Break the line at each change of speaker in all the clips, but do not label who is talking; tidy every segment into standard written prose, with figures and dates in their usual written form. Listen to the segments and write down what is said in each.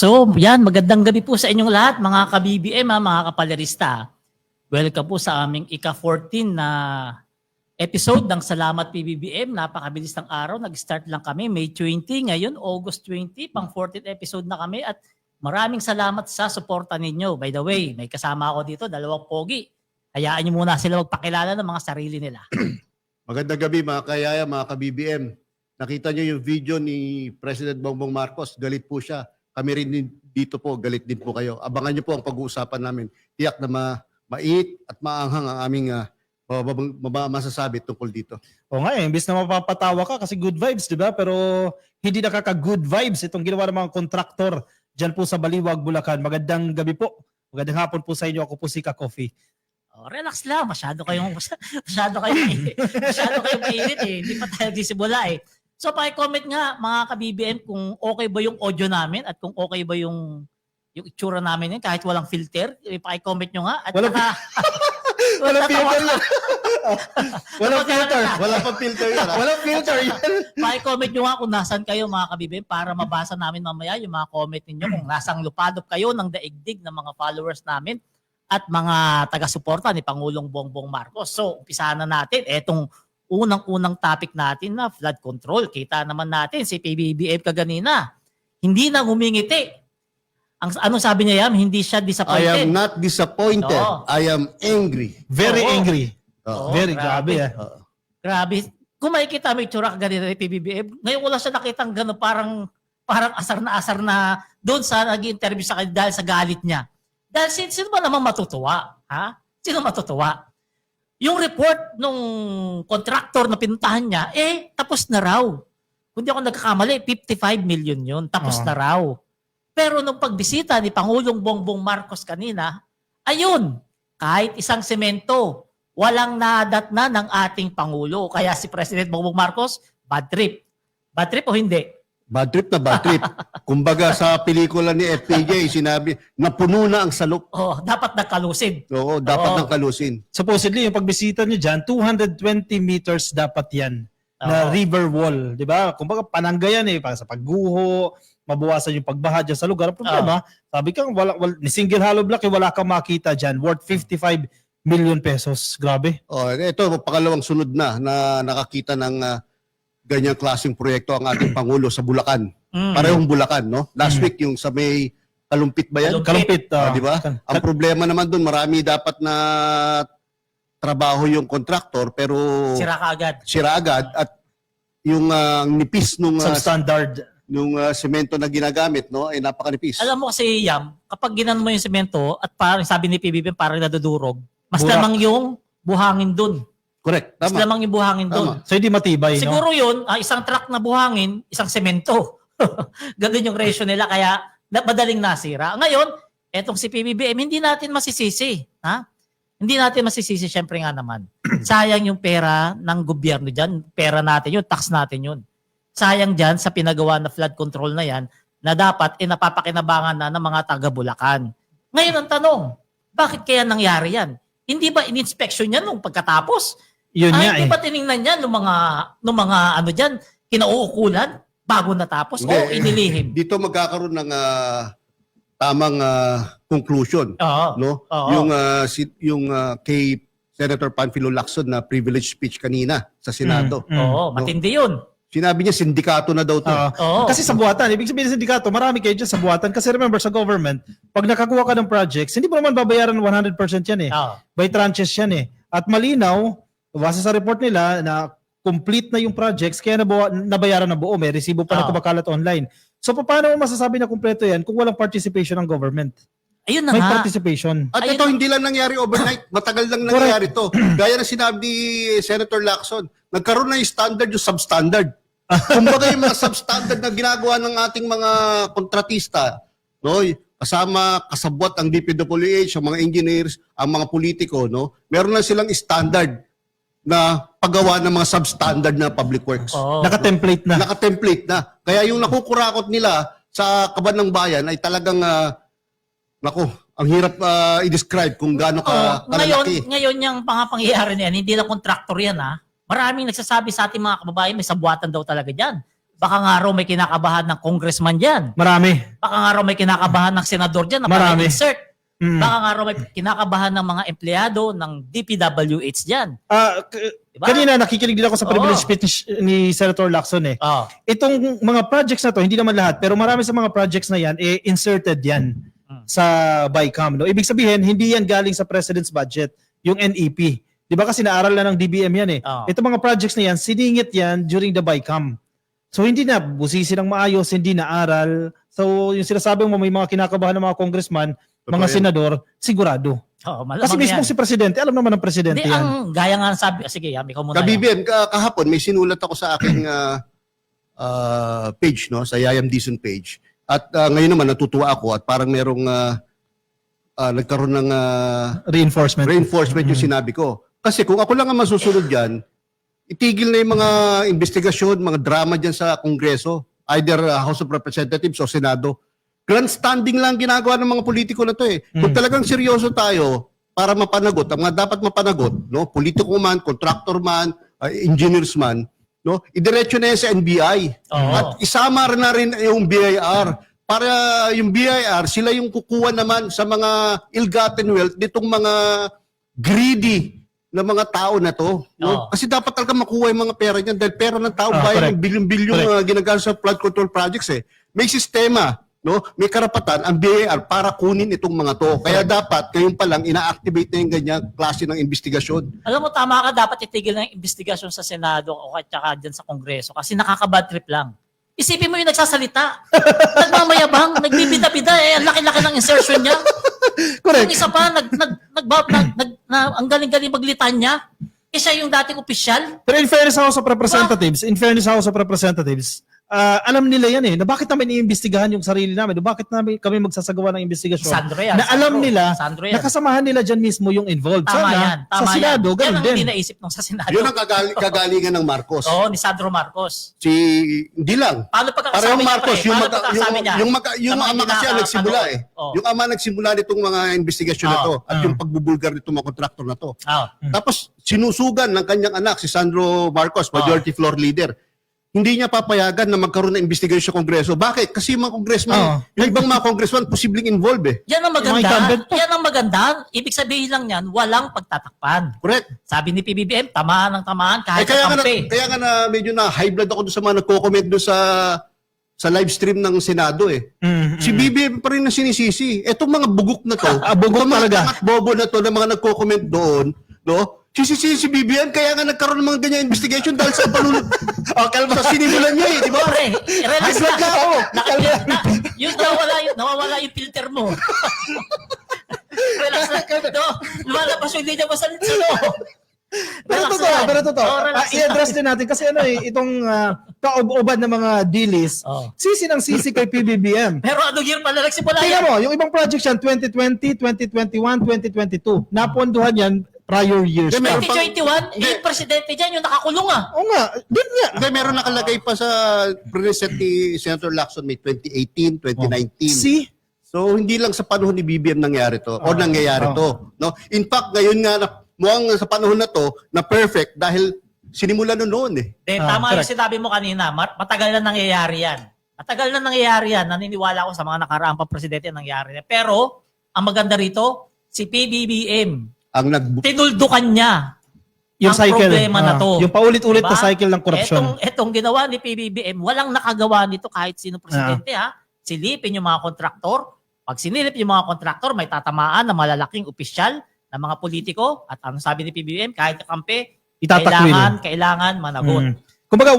So, yan, magandang gabi po sa inyong lahat, mga ka-BBM, mga kapalerista. Welcome po sa aming ika-14 na episode ng Salamat PBBM. Napakabilis ng araw, nag-start lang kami May 20, ngayon August 20, pang 14th episode na kami at maraming salamat sa suporta ninyo. By the way, may kasama ako dito, dalawang pogi. Hayaan niyo muna sila magpakilala ng mga sarili nila.
Magandang gabi mga kayaya, mga ka-BBM. Nakita niyo yung video ni President Bongbong Marcos, galit po siya. Kami rin dito po, galit din po kayo. Abangan niyo po ang pag-uusapan namin. Tiyak na mait at maanghang ang aming masasabi tungkol dito.
O nga imbis na mapapatawa ka kasi good vibes, di ba? Pero hindi nakaka-good vibes itong ginawa ng mga kontraktor dyan po sa Baliwag, Bulacan. Magandang gabi po. Magandang hapon po sa inyo. Ako po si Ka Coffee.
Oh, relax lang, masyado kayong mainit eh. Hindi pa tayo disimula eh. So paki-comment nga mga ka-BBM kung okay ba yung audio namin at kung okay ba yung itsura namin yun kahit walang filter. Paki-comment nyo nga. At
Walang filter yan. Walang filter.
Wala pang filter yan.
Walang filter yan.
Paki-comment nyo nga kung nasan kayo mga ka-BBM para mabasa namin mamaya yung mga comment ninyo kung nasang lupadop kayo ng daigdig ng mga followers namin at mga taga-suporta ni Pangulong Bongbong Marcos. So, umpisahan na natin. Etong unang-unang topic natin na flood control. Kita naman natin si PBBM kaganina. Hindi na humingiti. Ano sabi niya yan? Hindi siya
I
disappointed.
am not disappointed.
Oo.
I am angry.
Very
Oo.
angry.
Oo,
Very
grabe.
grabe.
Grabe. Kung makikita mo yung tsura kaganina ni PBBM, ngayon wala siya nakitang gano'n parang asar na doon sa nag-interview sa kanya dahil sa galit niya. Dahil sino ba naman matutuwa? Ha? Sino matutuwa? Yung report nung contractor na pinuntahan niya, tapos na raw. Kung di ako nagkakamali, 55 million yun. Tapos na raw. Pero nung pagbisita ni Pangulong Bongbong Marcos kanina, ayun, kahit isang semento, walang nadatna ng ating Pangulo. Kaya si President Bongbong Marcos, bad trip. Bad trip o hindi?
Bad trip na bad trip. Kumbaga sa pelikula ni FPJ, sinabi, napuno na ang salok.
Oh, dapat nagkalusid.
Oo, dapat
Oo.
ng kalusin.
Supposedly, yung pagbisita niyo dyan, 220 meters dapat yan na
Oo.
river wall. Di ba? Kumbaga panangga yan para sa pagguho, mabawasan yung pagbaha dyan sa lugar. Ang problema, sabi kang, ni single hollow block, wala kang makita dyan, worth 55 million pesos. Grabe.
Oh, ito, pangalawang sunod na nakakita ng ganyang klaseng proyekto ang ating Pangulo sa Bulacan. Parehong Bulacan, no? Last week yung sa may Kalumpit ba yan?
Kalumpit.
Di ba? Ang problema naman doon, marami dapat na trabaho yung contractor pero
Sira kaagad.
at yung nipis nung
Substandard.
semento na ginagamit, no, ay napakanipis.
Alam mo kasi, Yam, kapag ginan mo yung semento at parang sabi ni PBBM parang nadudurog, mas
Burak.
lamang yung buhangin dun.
Correct.
Mas
Tama.
lamang yung buhangin dun.
So hindi matibay, no?
Siguro yun, isang truck na buhangin, isang semento. Ganun yung ratio nila kaya madaling nasira. Ngayon, etong si PBBM, hindi natin masisisi. Ha? Hindi natin masisisi, syempre nga naman. Sayang yung pera ng gobyerno dyan. Pera natin yun, tax natin yun. Sayang dyan sa pinagawa na flood control na yan na dapat napapakinabangan na ng mga taga-Bulacan. Ngayon ang tanong, bakit kaya nangyari yan? Hindi ba in-inspection yan nung pagkatapos?
Yun nga
Hindi ba tiningnan yan nung mga ano dyan, kinauukulan bago natapos o
Hindi,
inilihim?
Dito magkakaroon ng tamang conclusion,
Oo.
no?
Oo.
Yung kay Senator Panfilo Lacson na privilege speech kanina sa Senado.
Oo, matindi yun.
Sinabi niya sindikato na daw to.
Oo.
Kasi sa buhatan, ibig sabihin ng sindikato, marami kayo dyan sa buhatan. Kasi remember, sa government, pag nakakuha ka ng projects, hindi mo naman babayaran 100% yan
Oo.
By tranches yan At malinaw, base sa report nila, na complete na yung projects, kaya nabayaran na buo. May resibo pa na kumakalat online. So, paano mo masasabi na kumpleto yan kung walang participation ng government?
Ayun na
May
nga.
participation.
At
Ayun
ito, hindi lang nangyari overnight. Matagal lang nangyari to. Gaya na sinabi ni Senator Lacson, nagkaroon na yung standard, yung substandard. Kumbaga yung mga substandard na ginagawa ng ating mga kontratista, no? Kasabwat ang DPWH, ang mga engineers, ang mga politiko, no? Meron na silang standard na paggawa ng mga substandard na public works.
Oo.
Naka-template na.
Naka-template na. Kaya yung nakukurakot nila sa kaban ng bayan ay talagang ang hirap i-describe kung gaano kalalaki.
Ngayon yung pangyayari na yan, hindi na contractor yan ha. Maraming nagsasabi sa ating mga kababayan, may sabuatan daw talaga dyan. Baka nga raw may kinakabahan ng congressman dyan.
Marami.
Baka nga raw may kinakabahan ng senador dyan na
Marami.
insert.
Mm.
Baka nga raw may kinakabahan ng mga empleyado ng DPWH dyan. Diba?
Kanina nakikinig din ako sa privilege
Oo.
speech ni Senator Lacson eh.
Oh.
Itong mga projects na to, hindi naman lahat, pero marami sa mga projects na yan, inserted yan sa BICAM. No? Ibig sabihin, hindi yan galing sa President's budget, yung NEP. Di ba kasi naaral na ng DBM yan eh.
Oo.
Itong mga projects na yan, siningit yan during the BICAM. So hindi na busisi ng maayos, hindi na aral. So yung sinasabi mo may mga kinakabahan ng mga congressman, mga
yan.
senador, sigurado.
Oh,
Kasi mismo
yan.
si Presidente, alam naman ng Presidente
Hindi,
yan.
ang gaya nga sabi, sige, Yami ko muna.
Kabibien, kahapon may sinulat ako sa aking page, no, sa Yayam Dizon page. At ngayon naman natutuwa ako at parang merong nagkaroon ng
Reinforcement.
reinforcement yung sinabi ko. Kasi kung ako lang ang masusunod diyan, itigil na yung mga investigasyon, mga drama diyan sa Kongreso, either House of Representatives o Senado. Grandstanding lang ginagawa ng mga politiko na to eh. Kung talagang seryoso tayo para mapanagot, ang mga dapat mapanagot, no, politiko man, contractor man, engineers man, no, idiretso na yan sa NBI.
Oo.
At isama rin na rin yung BIR para yung BIR sila yung kukuha naman sa mga ill-gotten wealth nitong mga greedy na mga tao na to.
Oo.
No? Kasi dapat talaga makuha yung mga pera niyan dahil pera ng tao
correct.
bayan ng bilyon-bilyong ginagamit sa flood control projects eh. May sistema, no? May karapatan ang BIR para kunin itong mga to. Kaya dapat ngayon pa lang ina-activate na yung ganyan klase ng investigasyon.
Alam mo, tama ka, dapat itigil na yung investigasyon sa Senado o at saka dyan sa Kongreso kasi nakaka-bad trip lang. Isipin mo yung nagsasalita. Nagmamayabang, nagbibida-bida eh. Ang laki-laki ng insertion niya.
Correct.
Yung isa pa, ang galing-galing maglitanya. Eh siya yung dating opisyal.
Pero in fairness sa House of Representatives, alam nila yan eh, na bakit namin iimbestigahan yung sarili namin, na bakit namin kami magsasagawa ng investigasyon.
Sandro yan.
Na alam nila,
Sandro yan.
nakasamahan nila dyan mismo yung involved.
Tama
Sana,
yan. Tama
sa Senado,
yan.
ganun
Yan ang
din.
hindi naisip nung sa Senado.
Yun ang kagalingan ng Marcos.
Oo, ni Sandro Marcos.
Hindi lang.
Paano pagkakasama
Parehong
niya?
Marcos,
Paano pagkakasama niya?
yung
Sa mga
ama kasi ang nagsimula eh.
Oo.
Yung ama nagsimula nitong mga investigasyon na to at
Oo.
yung pagbubulgar nitong mga kontraktor na to.
Oo.
Tapos sinusugan ng kanyang anak, si Sandro Marcos, majority floor leader. Hindi niya papayagan na magkaroon ng investigation sa Kongreso. Bakit? Kasi yung mga congressman, yung ibang mga congressman posibleng involved eh.
Yan ang
Mga
maganda.
incumbent pa.
Yan ang maganda. Ibig sabihin lang yan, walang pagtatakpan.
Correct.
Sabi ni PBBM, tamaan ng tamaan kahit
Kaya nga,
kampi.
kaya nga na medyo na high blood ako doon sa mga nagko-comment doon sa live stream ng Senado eh. Si BBM pa rin na sinisisi. Etong mga bugok na to,
bugok
itong mga
talaga.
tangat bobo na to na mga nagko-comment doon, no? Sisisi si BBM kaya nga nagkaroon ng mga ganyan investigation dahil sa panunod. Sa sinimulan niya eh, di ba?
Pare, relax
High blood na ako.
Yung nawawala yung filter mo. Relax na. No, lumalabas yung linya mo sa litsilo.
Pero totoo. I-address din natin kasi itong kaob-oban ng mga dilis, sisi ng sisi kay PBBM.
Pero ano year pala nagsimula
Tingnan
yan?
mo, yung ibang projects yan, 2020, 2021, 2022. Napondohan yan prior years.
Hindi, meron
2021, yung presidente dyan, yung nakakulong
Oo nga, din nga.
Hindi, meron nakalagay pa sa present ni Senator Lacson may 2018, 2019.
See?
So hindi lang sa panahon ni BBM nangyari to o nangyayari to, no? In fact, ngayon nga mukhang sa panahon na to na perfect dahil sinimulan noon eh.
Tama yung
correct.
sinabi mo kanina, matagal na nangyayari yan. Matagal na nangyayari yan. Naniniwala ko sa mga nakaraang pa presidente nangyayari yan. Pero, ang maganda rito, si PBBM,
Ang
tinuldukan niya
Yung
ang
cycle.
problema na to.
Yung paulit-ulit na
Diba?
cycle ng korupsyon.
Etong ginawa ni PBBM, walang nakagawa nito kahit sino presidente ha. Silipin yung mga kontraktor. Pag sinilip yung mga kontraktor, may tatamaan ng malalaking opisyal ng mga politiko. At ano sabi ni PBBM, kahit kakampi,
Itatakwil.
kailangan managot.
Kumbaga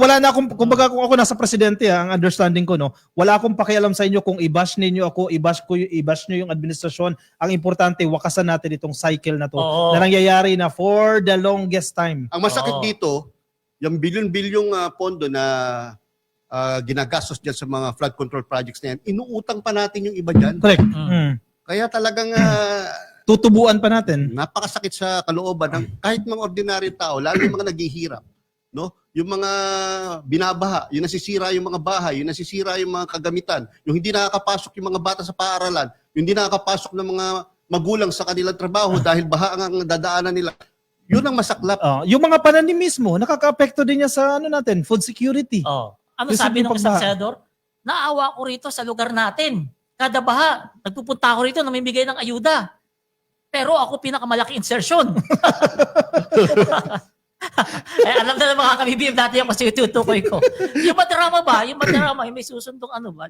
kumbaga kung ako nasa presidente ang understanding ko wala akong pakialam sa inyo kung i-bash ninyo ako, i-bash nyo yung administrasyon. Ang importante wakasan natin itong cycle na to
Oo.
na nangyayari na for the longest time.
Ang masakit
Oo.
dito, yung bilyon-bilyong pondo na ginagastos dyan sa mga flood control projects na yan, inuutang pa natin yung iba dyan.
Correct.
Kaya talagang
Tutubuan pa natin.
napakasakit sa kalooban ng kahit mga ordinary tao, lalo yung mga naghihirap. No? Yung mga binabaha, yung nasisira yung mga bahay, yung nasisira yung mga kagamitan, yung hindi nakakapasok yung mga bata sa paaralan, yung hindi nakakapasok ng mga magulang sa kanilang trabaho dahil baha ang dadaanan nila. Yun ang masaklap.
Yung mga pananim mismo, nakaka-apekto din niya sa natin, food security.
Ano
Yung
sabi ng
simpleng
isang
pagbaha.
senador? Naawa ko rito sa lugar natin. Kada baha, nagpupunta ako rito, namimigay ng ayuda. Pero ako pinakamalaki insertion. Alam na ng mga kabibim dati yung kasi tutukoy ko. Yung madrama ba? Yung madrama, yung may susundong ano ba?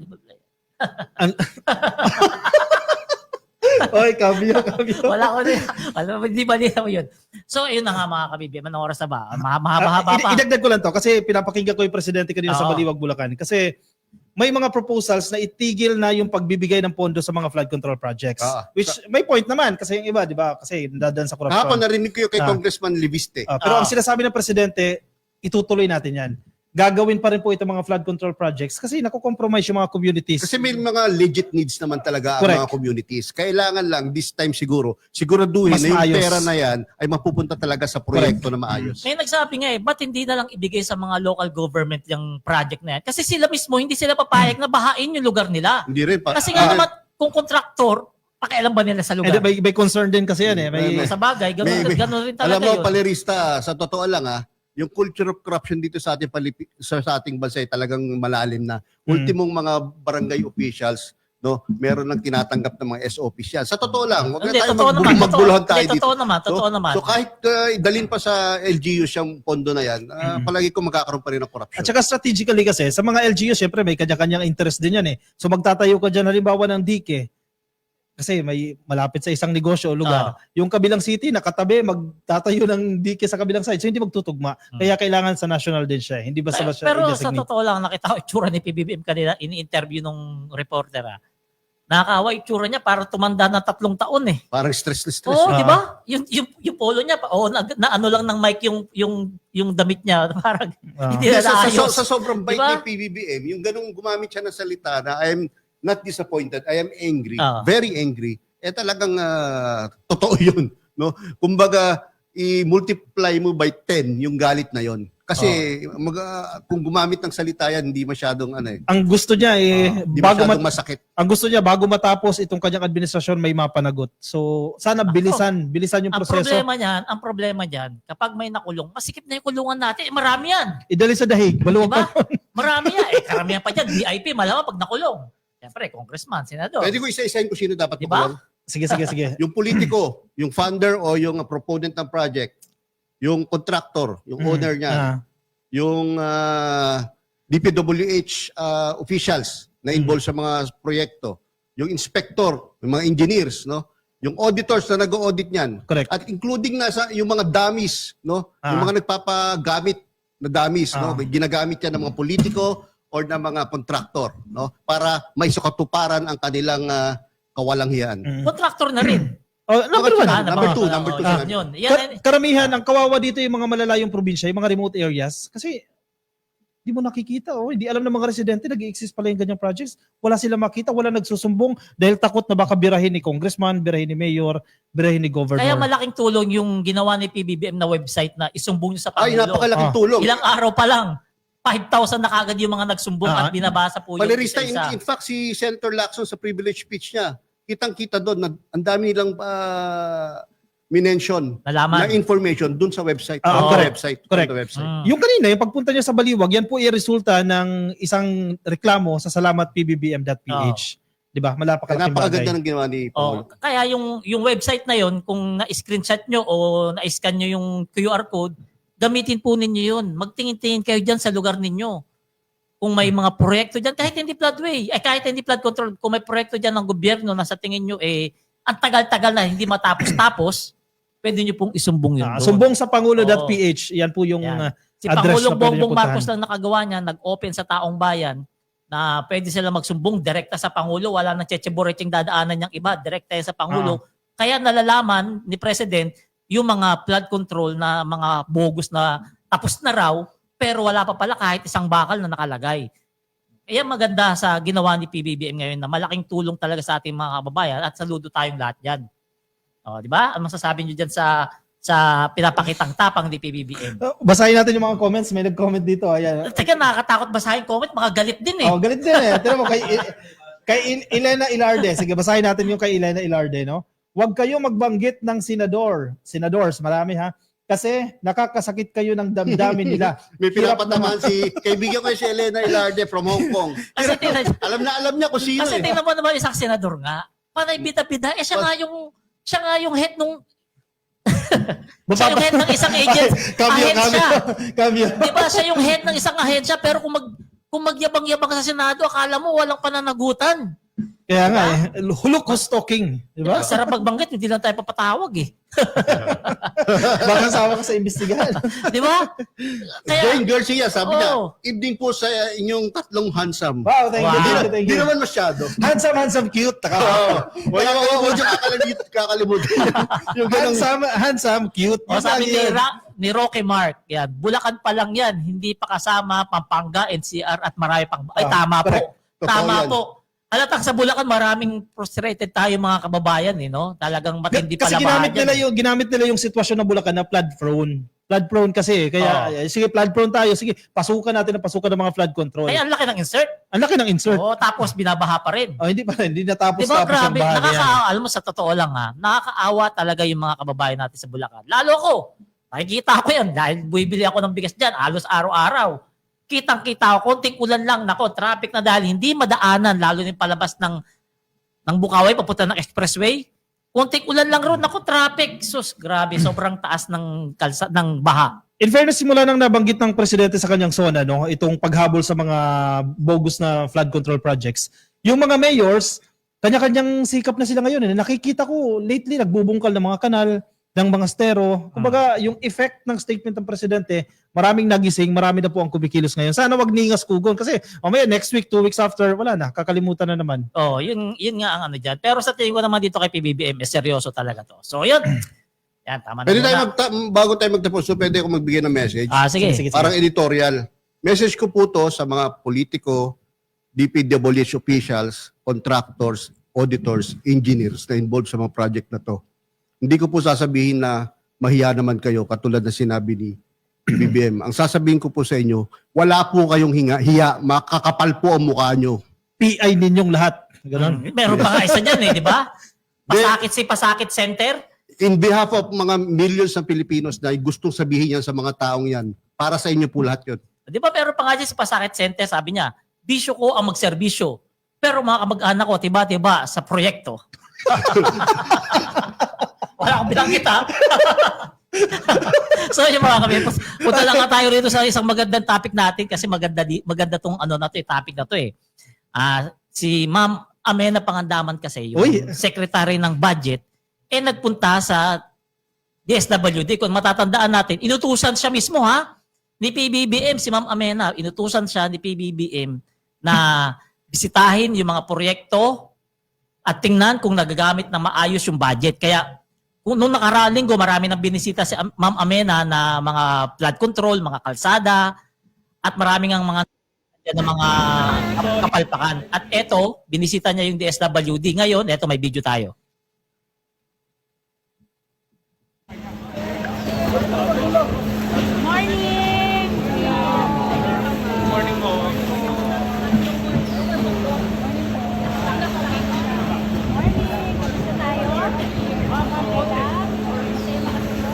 Oy, kabyo.
Wala ko din. Hindi ba nila mo yun? So, yun na nga mga kabibim. Anong oras na ba? Mahaba pa.
Idagdag ko lang to kasi pinapakinggan ko yung presidente kanina sa
Oo.
Baliwag, Bulacan. Kasi may mga proposals na itigil na yung pagbibigay ng pondo sa mga flood control projects. Which may point naman kasi yung iba, di ba? Kasi dadaan sa
Kahapon
korupsyon.
narinig ko yung kay Congressman Libiste.
Pero ang sinasabi ng presidente, itutuloy natin yan. Gagawin pa rin po itong mga flood control projects kasi nakukompromise yung mga communities.
Kasi may mga legit needs naman talaga ang
Correct.
mga communities. Kailangan lang this time siguraduhin
Mas
na yung
maayos.
pera na yan ay mapupunta talaga sa proyekto na maayos.
May nagsabi nga ba't hindi na lang ibigay sa mga local government yung project na yan? Kasi sila mismo, hindi sila papayag na bahain yung lugar nila.
Hindi rin pa.
Kasi nga naman, kung kontraktor, pakialam ba nila sa lugar?
May concern din kasi yan eh.
Sa bagay, ganun rin talaga
Alam mo,
yun.
Palerista, sa totoo lang yung culture of corruption dito sa ating bansa ay talagang malalim na. Ultimong mga barangay officials, no, meron lang tinatanggap ng mga SOPs yan. Sa totoo lang, wag na
Hindi,
tayo
totoo naman.
magbuluhan tayo
Hindi,
dito.
totoo naman.
So kahit idalin pa sa LGU siyang pondo na yan, palagi ko magkakaroon pa rin ng corruption.
At saka strategically kasi, sa mga LGU, syempre may kanya-kanyang interest din yan eh. So magtatayo ka dyan halimbawa ng dike, kasi may malapit sa isang negosyo o lugar. Yung kabilang city, nakatabi, magtatayo ng dike sa kabilang side. So hindi magtutugma. Kaya kailangan sa national din siya. Hindi basta siya
Pero sa
i-designate.
totoo lang, nakita ko itsura ni PBBM kanina, ini-interview nung reporter. Nakakawa itsura niya, parang tumanda na 3 taon eh.
Parang stress.
Oo, di ba? Yung polo niya, na ano lang ng mic yung damit niya. Parang hindi na naayos.
Sa sobrang bait
Diba?
ni PBBM, yung ganung gumamit siya ng salita na I am not disappointed, I am angry, very angry, talagang totoo yun. No? Kumbaga, i-multiply mo by 10 yung galit na yon. Kasi kung gumamit ng salita yan, hindi masyadong
Ang gusto niya
hindi masyadong masakit.
ang gusto niya bago matapos itong kanyang administrasyon may mapanagot. So sana bilisan yung proseso.
Ang problema niyan, kapag may nakulong, masikip na yung kulungan natin. Marami yan.
Idali sa dahig, maluwag
Diba?
pa.
Marami yan. Karamihan pa dyan, VIP, malamang pag nakulong. Siyempre, congressman, senador.
Pwede ko isa-isahin kung sino dapat
Diba?
makulong.
Sige.
Yung politiko, yung funder o yung proponent ng project, yung contractor, yung owner niya, yung DPWH officials na involved sa mga proyekto, yung inspector, yung mga engineers, no? Yung auditors na nag-audit niyan.
Correct.
At including yung mga dummies, no? Yung mga nagpapagamit na dummies, no? Ginagamit yan ng mga politiko or ng mga contractor, no? Para may sukatuparan ang kanilang kawalangian.
Contractor na rin.
Number one.
Number two.
Yun.
Karamihan, ang kawawa dito yung mga malalayong probinsya, yung mga remote areas. Kasi, di mo nakikita. Hindi alam ng mga residente, nag-i-exist pala yung ganyang projects. Wala sila makita, wala nagsusumbong dahil takot na baka birahin ni congressman, birahin ni mayor, birahin ni governor.
Kaya malaking tulong yung ginawa ni PBBM na website na isumbong nyo sa Pangulo.
Ay, napakalaking tulong.
Ilang araw pa lang, 5,000 na kagad yung mga nagsumbong at binabasa po yung
Palerista,
isa-isa.
in fact, si Senator Lacson sa privilege speech niya, kitang-kita doon na ang dami nilang minention
Nalaman.
na information doon sa website.
Correct.
On the website.
Yung kanina, yung pagpunta niya sa Baliwag, yan po resulta ng isang reklamo sa salamatpbbm.ph. Di ba? Malapakalaking bagay.
Napakaganda ng ginawa ni Paul.
Kaya yung website na yon, kung na-screenshot nyo o na-scan nyo yung QR code, gamitin po ninyo yun. Magtingin-tingin kayo dyan sa lugar ninyo. Kung may mga proyekto dyan, kahit hindi floodway, kahit hindi flood control, kung may proyekto dyan ng gobyerno na sa tingin nyo, ang tagal-tagal na hindi matapos-tapos, pwede nyo pong isumbong yun doon.
Sumbong sa pangulo.ph, yan po yung
Si
address
Pangulong
na pwede nyo
Bongbong
puntahan.
Marcos lang nakagawa niya, nag-open sa taong bayan na pwede sila magsumbong direkta sa Pangulo. Wala nang checheboreching dadaanan niyang iba, direkta sa Pangulo. Kaya nalalaman ni President yung mga flood control na mga bogus na tapos na raw, pero wala pa pala kahit isang bakal na nakalagay. Kaya maganda sa ginawa ni PBBM ngayon na malaking tulong talaga sa ating mga kababayan at saludo tayong lahat dyan. Di ba? Ano masasabi niyo dyan sa pinapakitang tapang ni PBBM?
Basahin natin yung mga comments. May nag-comment dito. Ayan.
Teka, nakakatakot basahin comment, mga galit din eh.
Galit din eh. Tira mo, kay Elena Ilarde. Sige, basahin natin yung kay Elena Ilarde, no? Huwag kayo magbanggit ng senadors, marami ha, Kasi nakakasakit kayo ng damdamin nila.
May
Hirap
pinapatamaan kaibigan ko si Elena Ilarde from Hong Kong.
Kasi tingnan,
Alam niya kung sino
kasi
eh.
tingnan mo naman isang senador nga. Panay bida-bida. Siya nga yung head nung siya yung head ng isang agent. Ahensya.
Kamyo.
Di ba siya yung head ng isang ahensya pero kung magyabang-yabang sa Senado, akala mo walang pananagutan.
Kaya nga Holocaust talking. Di ba?
Sarap magbanggit, hindi lang tayo papatawag eh.
Baka sama ka sa imbestigahan.
Di ba?
Jane Garcia, sabi niya,
Oo.
evening po sa inyong tatlong handsome.
Wow, thank
Wow.
you. Thank
Di
you.
naman masyado.
Handsome, cute.
Huwag yung kakalimutan. Yung ganun.
Handsome, cute.
O
Yun
sabi
lang yun.
ni Roque Mark, yan, Bulacan pa lang yan, hindi pa kasama Pampanga, NCR at marami pang... Ay, tama
correct.
po.
Totoo
Tama
yan.
po. Halatang sa Bulacan, maraming frustrated tayo mga kababayan, eh, no? Talagang matindi
Kasi
pala
ginamit nila yung sitwasyon ng Bulacan na flood prone. Flood prone kasi. Kaya, sige, flood prone tayo. Sige, pasukan natin ng flood control.
Kaya ang laki ng insert.
Ang laki ng insert.
Oo, tapos binabaha pa rin.
Oh, hindi natapos
Diba,
yung
grabe,
bahagi yan.
alam mo, sa totoo lang ha, nakakaawa talaga yung mga kababayan natin sa Bulacan. Lalo ko, nakikita ko yan, dahil bumibili ako ng bigas dyan, halos araw-araw. Kitang-kita ko, konting ulan lang, nako, traffic na dahil hindi madaanan, lalo yung palabas ng Bukaway, papunta ng expressway. Konting ulan lang ron, nako, traffic. Sus, grabe, sobrang taas ng baha.
In fairness, simula nang nabanggit ng presidente sa kanyang zona, no, itong paghabol sa mga bogus na flood control projects, yung mga mayors, kanya-kanyang sikap na sila ngayon. Nakikita ko lately, nagbubungkal ng mga kanal, ng mga stero. Kumbaga, yung effect ng statement ng presidente, maraming nagising, marami na po ang kumikilos ngayon. Sana wag ningas kugon kasi mamaya next week, 2 weeks after, wala na, kakalimutan na naman.
Oh, yun nga ang ano dyan. Pero sa tingin ko naman dito kay PBBM, seryoso talaga to. So, yun. Yan, tama na
Pwede tayo
muna.
bago tayo magtapos, so pwede ako magbigay ng message.
Sige.
Parang editorial. Message ko po to sa mga politiko, DPWH officials, contractors, auditors, engineers na involved sa mga project na to. Hindi ko po sasabihin na mahiya naman kayo katulad na sinabi ni BBM. Ang sasabihin ko po sa inyo, wala po kayong hiya, makakapal po ang mukha nyo.
PI ninyong lahat. Ganon.
Meron pa nga isa dyan di ba? Pasakit Center.
In behalf of mga millions ng Pilipinos na gustong sabihin yan sa mga taong yan, para sa inyo po lahat yun.
Di ba meron pa nga dyan sa Pasakit Center, sabi niya, bisyo ko ang magserbisyo. Pero mga kamag-anak ko, tiba-tiba sa proyekto. Wala akong binanggit ha. So yung mga kami, punta lang nga tayo rito sa isang magandang topic natin kasi maganda tong ano na to, topic na to eh. Si Ma'am Amena Pangandaman kasi yung secretary ng budget nagpunta sa DSWD. Kung matatandaan natin, inutusan siya mismo ni PBBM, si Ma'am Amena, inutusan siya ni PBBM na bisitahin yung mga proyekto at tingnan kung nagagamit na maayos yung budget. Kaya kung nung nakaraang linggo, marami nang binisita si Ma'am Amena na mga flood control, mga kalsada, at maraming ang mga kapalpakan. At eto, binisita niya yung DSWD. Ngayon, eto may video tayo.
Morning!
Morning po.
Morning! Gusto tayo? Teka. Stay makasunod.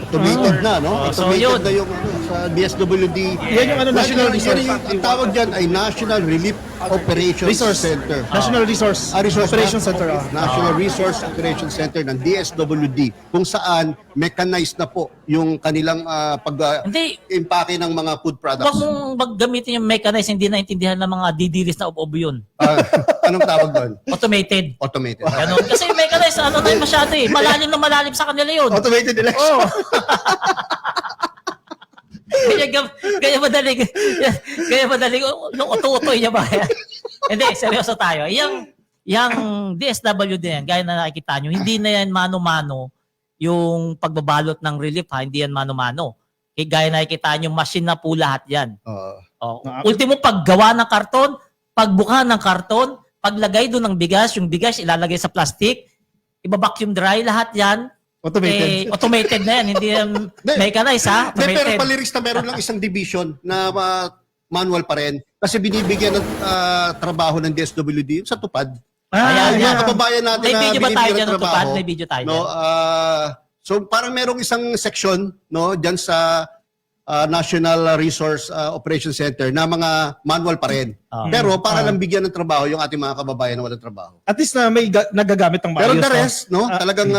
Automated na, no?
So
Automated
yun.
na yung sa DSWD.
Yan yung National Resource.
Ang tawag dyan ay National Relief Operations
Resource
Center.
National Resource
Resource
Operations
na?
Center.
National Resource Operations Center ng DSWD kung saan mechanized na po yung kanilang
Hindi,
pag-impake ng mga food
huwag
products.
mong gamitin yung mechanized, hindi naintindihan ng mga didilis na ob yun.
Anong tawag doon?
Automated.
Automated.
Ganun. Kasi yung mechanized, ano na yun masyado eh. Malalim na malalim sa kanila yun.
Automated election.
Kaya madali, nung uto-utoy niya ba? Hindi, seryoso tayo. Yung DSWD yan, gaya na nakikita nyo, hindi na yan mano-mano yung pagbabalot ng relief hindi yan mano-mano. Gaya na nakikita nyo, machine na po lahat yan. Ultimo, paggawa ng karton, pagbuka ng karton, paglagay doon ng bigas, yung bigas ilalagay sa plastic, iba-vacuum dry, lahat yan,
Automated.
automated na yan, hindi yan mechanized
Pero
automated.
paliris na meron lang isang division na manual pa rin. Kasi binibigyan ng trabaho ng DSWD sa tupad.
Ayan,
Yung
yan.
mga kababayan natin
May
na
video ba tayo
binibigyan
dyan
ng
ng tupad?
trabaho.
May video tayo
No,
dyan.
so parang merong isang section no diyan sa National Resource Operation Center na mga manual pa rin. Pero para lang bigyan ng trabaho yung ating mga kababayan na walang trabaho.
At least na may nagagamit ng
Pero
maayos.
the rest, no, talagang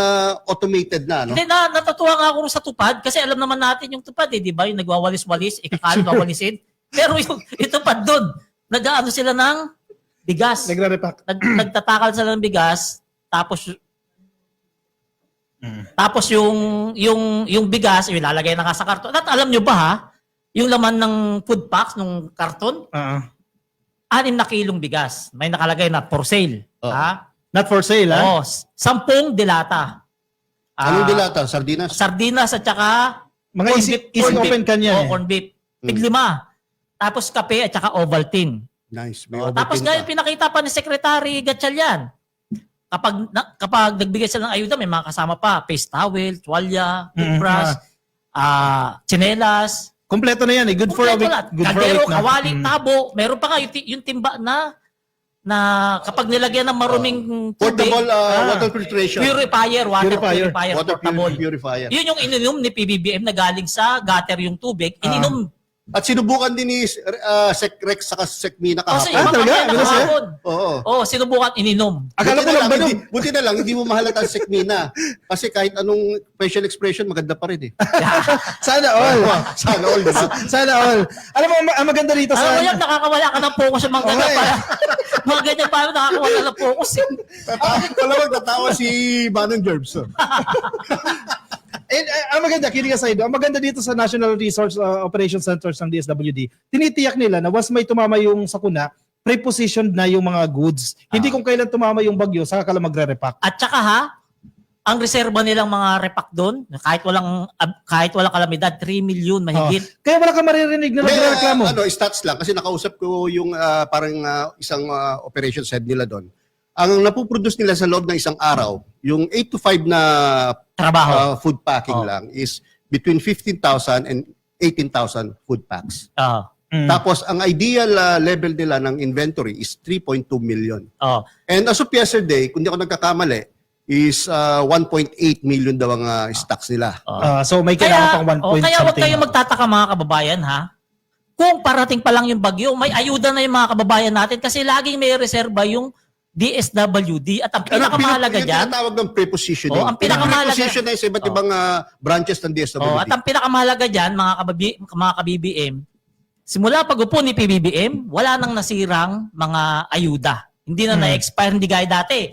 automated na, no?
Hindi, natutuwa nga ako sa tupad kasi alam naman natin yung tupad di ba? Yung nagwawalis-walis, ikakalit wawalisin. Pero yung tupad doon, nag-ano sila ng bigas.
Nagre-repack.
Nagtatakal sila ng bigas, tapos yung bigas, ilalagay na nga sa karton. At alam nyo ba ha, yung laman ng food packs, nung karton, 6 na kilong bigas. May nakalagay na for sale.
Oh.
Ha?
Not for sale, ha?
Oo, 10 dilata.
Anong dilata? Sardinas?
Sardinas at saka
Mga
corn
easy,
beef,
easy
corn beef.
open kanya.
Oo, corn beef. Tig-5. Tapos kape at saka Ovaltine.
Nice. May
Tapos
Ovaltine
ngayon
pa.
pinakita pa ni Secretary Gatchalian. Kapag nagbigay sila ng ayuda, may mga kasama pa, face towel, tuwalya, toothbrush, tsinelas.
Kompleto na yan eh. Good for a week. Good for a
Kaldero,
week na.
kawali, tabo. Meron pa nga yung timba na kapag nilagyan ng maruming tubig,
Portable water filtration.
purifier, water purifier,
Water
portable.
purifier.
Yun yung ininom ni PBBM na galing sa gutter yung tubig. Ininom.
At sinubukan din ni Sec Rex saka Sec Mina
Kasi
kahapon.
yung
talaga?
mga
Ganun siya?
kahapon.
Oo.
Oo, sinubukan ininom.
Akala ko lang ba nung...
Buti na lang, hindi mo mahalata ang Sec Mina. Kasi kahit anong facial expression, maganda pa rin eh.
Sana all.
Sana all, di ba?
Sana all. Alam mo, ang maganda dito
Alam mo
sa...
yan, nakakawala ka ng focus sa mga ganyan pa. Mga ganyan pa, nakakawala ng focus.
Palawag natawa si Manong Gerbs.
Ang maganda, kidding aside, ang maganda dito sa National Resource Operation Centers ng DSWD, tinitiyak nila na once may tumama yung sakuna, pre-positioned na yung mga goods. Hindi kung kailan tumama yung bagyo, saka ka lang magre-repack.
At saka ha, ang reserba nilang mga repack doon, kahit walang kalamidad, 3 million mahigit.
Kaya wala ka maririnig na nagre-reklamo.
Stats lang, kasi nakausap ko yung isang operations head nila doon. Ang napuproduce nila sa loob ng isang araw, yung 8 to 5 na
Trabaho.
food packing lang is between 15,000 and 18,000 food packs.
Oo.
Tapos ang ideal level nila ng inventory is 3.2 million.
Oo.
And as of yesterday, kung di ako nagkakamali, is 1.8 million daw ang stocks nila.
So may kailangan pang 1 point
Kaya huwag
something.
kayong magtataka mga kababayan ha. Kung parating pa lang yung bagyo, may ayuda na yung mga kababayan natin kasi laging may reserba yung DSWD at ang pinakamahalaga
Yung
dyan,
tinatawag ng prepositioning.
ang pinakamahalaga-
Preposition na sa iba't ibang branches ng DSWD.
at ang pinakamahalaga dyan, mga ka-BBM, simula pag-upo ni PBBM, wala nang nasirang mga ayuda. Hindi na na-expire, hindi gaya dati.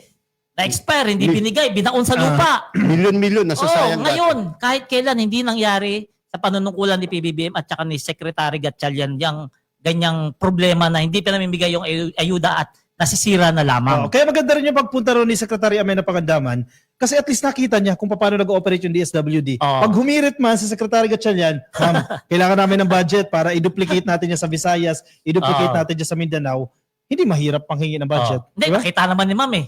Na-expire, hindi binigay, binaon sa lupa.
Milyon-milyon nasasayang.
Ngayon, kahit kailan hindi nangyari sa panunungkulan ni PBBM at saka ni Secretary Gatchalian yung ganyang problema na hindi pa namimigay yung ayuda at nasisira na lamang.
Kaya maganda rin yung pagpunta ron ni Secretary Amena Pangandaman kasi at least nakita niya kung paano nag-ooperate yung DSWD. Pag humirit man si Secretary Gatchalian, ma'am, kailangan namin ng budget para i-duplicate natin yan sa Visayas, i-duplicate natin yan sa Mindanao. Hindi mahirap panghingi ng budget.
Hindi,
Diba?
nakita naman ni Ma'am eh.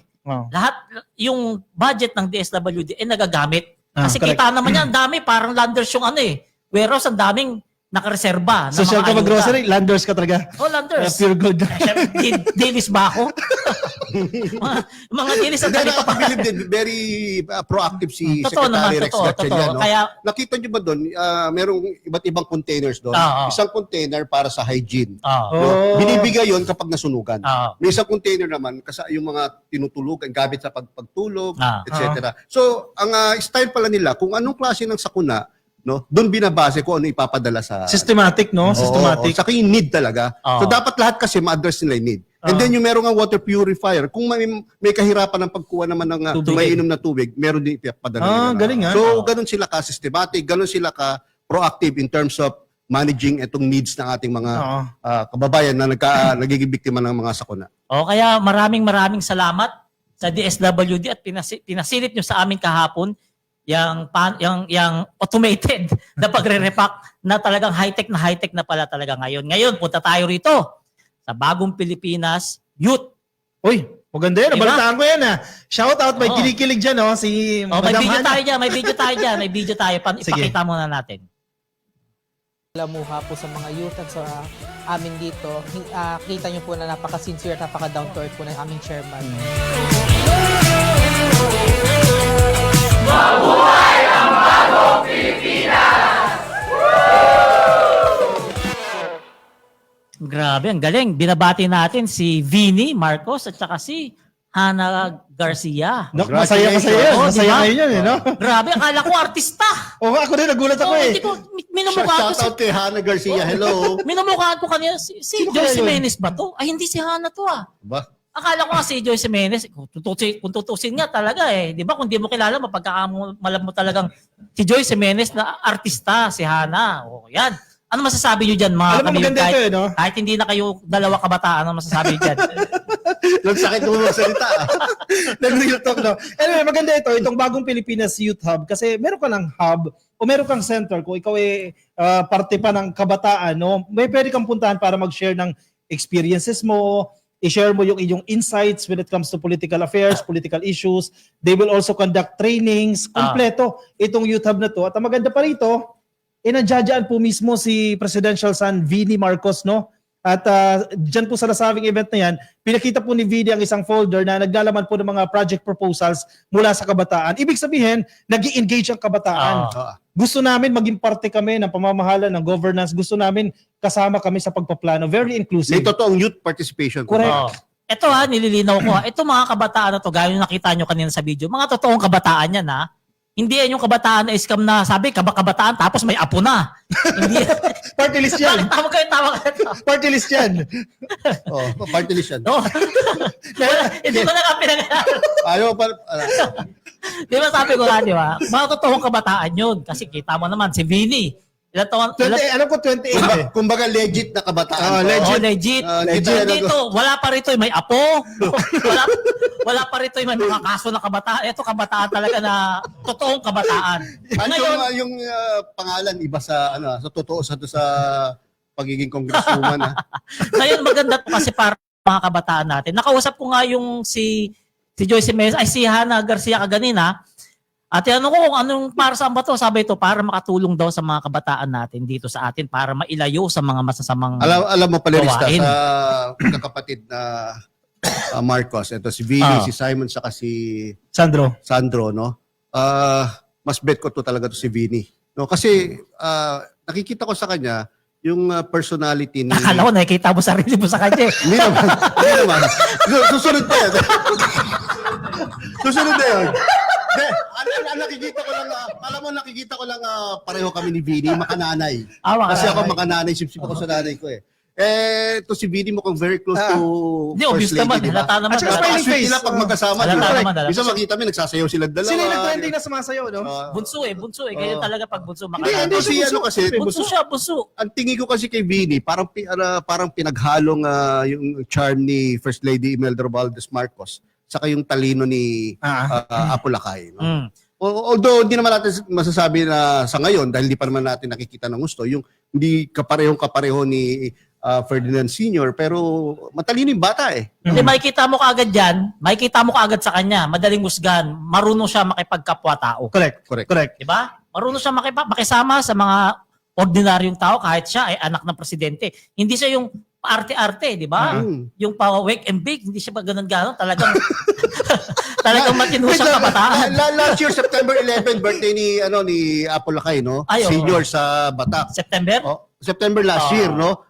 Lahat, yung budget ng DSWD ay nagagamit. Kasi
correct.
kita naman yan, ang dami, parang landers yung warehouse, ang daming nakareserba. ng
Social
mga
ka
ayuda.
mag-grocery, landers ka talaga.
Oh, landers.
Pure good.
Dilis ba ako? mga dilis ang dali pa pa.
Nakakabilib din. Very proactive si
Totoo naman,
Secretary Rex
totoo.
Gatchalian. No?
Kaya,
Nakita niyo ba doon, merong iba't ibang containers doon.
Oo.
Isang container para sa hygiene.
oh,
No? Binibigay yon kapag nasunugan.
Oo.
May isang container naman kasi yung mga tinutulugan, gamit sa pagtulog, etc. So, ang style pala nila, kung anong klase ng sakuna, no, doon binabase kung ano ipapadala sa...
Systematic, no? Systematic.
Saka yung need talaga.
Oo.
So, dapat lahat kasi ma-address nila yung need. And then yung meron nga water purifier, kung may kahirapan ng pagkuha naman ng mainom na tubig, meron din ipapadala nila.
Galing nga.
So, ganun sila ka-systematic, ganun sila ka-proactive in terms of managing itong needs ng ating mga kababayan na nagiging biktima ng mga sakuna.
kaya maraming salamat sa DSWD at pinasilip nyo sa amin kahapon yung automated na pagre-repack na talagang high-tech na pala talaga ngayon. Ngayon, punta tayo rito sa Bagong Pilipinas Youth.
Uy, maganda yan.
Diba?
Balitaan ko yan. Shout out, may kinikilig dyan, si
May
Madam
video
Hana.
tayo dyan. May video tayo.
Sige.
Ipakita muna natin.
lamuha po sa mga youth at sa amin dito. Kita nyo po na napaka-sincere at napaka-down to earth po ng aming chairman.
Grabe, ang galing. Binabati natin si Vinny Marcos at saka si Hannah Garcia.
No, masaya yan.
Oh,
Masaya
diba?
ngayon yan, no?
Grabe, akala ko artista.
Oo, ako din, nagulat ako
Oh,
eh.
hindi ko, minumukhaan ko
Shout out kay Hannah Garcia. Hello.
minumukhaan ko kanina, si
Sino
Joyce
kaya yun?
Jimenez ba to? Ay, hindi si Hannah to ah.
Ba?
Akala ko nga si Joyce Jimenez, kung tutusin nga talaga eh. Di ba? Kung di mo kilala, mapagkakamalam mo talagang si Joyce Jimenez na artista, si Hannah. O, yan. Ano masasabi nyo dyan, mga
Alam mo,
kami?
maganda ito eh, no?
Kahit hindi na kayo dalawa kabataan, ano masasabi nyo dyan?
Nagsakit mo magsalita.
Nag-real talk, no? Anyway, maganda ito, itong bagong Pilipinas Youth Hub, kasi meron ka ng hub o meron kang center, kung ikaw ay parte pa ng kabataan, no? May pwede kang puntahan para mag-share ng experiences mo, i-share mo yung inyong insights when it comes to political affairs, political issues. They will also conduct trainings, kompleto itong Youth Hub na to. At ang maganda pa rito, inadjadjaan po mismo si Presidential son Vinny Marcos, no? At dyan po sa nasabing event na yan, pinakita po ni Vinny ang isang folder na naglalaman po ng mga project proposals mula sa kabataan. Ibig sabihin, nag-i-engage ang kabataan. Gusto namin maging parte kami ng pamamahala ng governance. Gusto namin kasama kami sa pagpaplano. Very
May
inclusive.
totoong youth participation.
Correct.
Oh. Ito ha, nililinaw ko ha. Ito mga kabataan na to, gaya yung nakita nyo kanina sa video, mga totoong kabataan yan ha. Hindi yan yung kabataan na scam na sabi, kabataan tapos may apo na. Hindi yan.
Party list yan.
Tama kayo.
Party list yan.
Oh, party list yan.
No? Hindi ko na nga pinag-aaral.
Ayaw pa.
Di ba sabi ko nga, di ba? Mga totoong kabataan yun. Kasi kita mo naman, si Vinny. Ilan taon?
20, alam ko 28 eh.
Kumbaga legit na kabataan.
legit.
Oh, legit.
Legit.
Dito, wala pa rito may apo. wala pa rito may mga kaso na kabataan. Ito kabataan talaga na totoong kabataan.
Ano
Ngayon,
yung pangalan iba sa sa totoo sa pagiging congresswoman.
ngayon maganda to kasi para mga kabataan natin. Nakausap ko nga yung si Joyce Jimenez, ay si Hannah Garcia kaganina. At tinanong ko kung anong para saan ba to? Sabi ito, para makatulong daw sa mga kabataan natin dito sa atin para mailayo sa mga masasamang...
Alam mo pala Rista,
gawain.
sa kakapatid na Marcos, ito si Vinny, si Simon, saka si Sandro, no? Mas bet ko to talaga to si Vinny. No? Kasi nakikita ko sa kanya yung personality ni...
Akala ko nakikita mo sarili mo sa kanya.
Hindi naman. Susunod pa yan. Susunod na yun. Nakikita ko lang pareho kami ni Vinny, makananay. Kasi ako makananay, sip-sip ako sa nanay ko eh. To si Vinny mukhang very close to
Hindi, obvious
First Lady,
naman.
di ba?
Halata naman.
At saka
Halata.
smiling face.
Sila pag magkasama,
Halata
di ba?
naman, halata.
Bisa makita mo, nagsasayaw sila dalawa.
Sila yung nag-trending na sumasayaw, no?
Bunso eh. Ganyan talaga pag bunso.
Hindi,
Makakano.
si ano kasi,
Bunso siya, bunso.
ang tingin ko kasi kay Vinny, parang pinaghalong yung charm ni First Lady Imelda Romualdez Marcos saka yung talino ni Apo Lakay. No?
Mm.
Although hindi naman natin masasabi na sa ngayon dahil hindi pa naman natin nakikita ng gusto yung hindi kapareho ni Ferdinand Sr. pero matalino yung bata eh.
Hindi, makikita mo kaagad yan. Makikita mo kaagad sa kanya. Madaling musgan. Marunong siya makipagkapwa-tao.
Correct.
Diba? Marunong siya makisama sa mga ordinaryong tao kahit siya ay anak ng presidente. Hindi siya yung arte-arte, di ba? Yung pa-wake and bake, hindi siya ba ganun-ganon. Talagang matino siyang kabataan.
Last year, September 11, birthday ni Apo Lakay, no?
Ay, oo.
Senior sa Batak.
September?
Oh, September last year, no?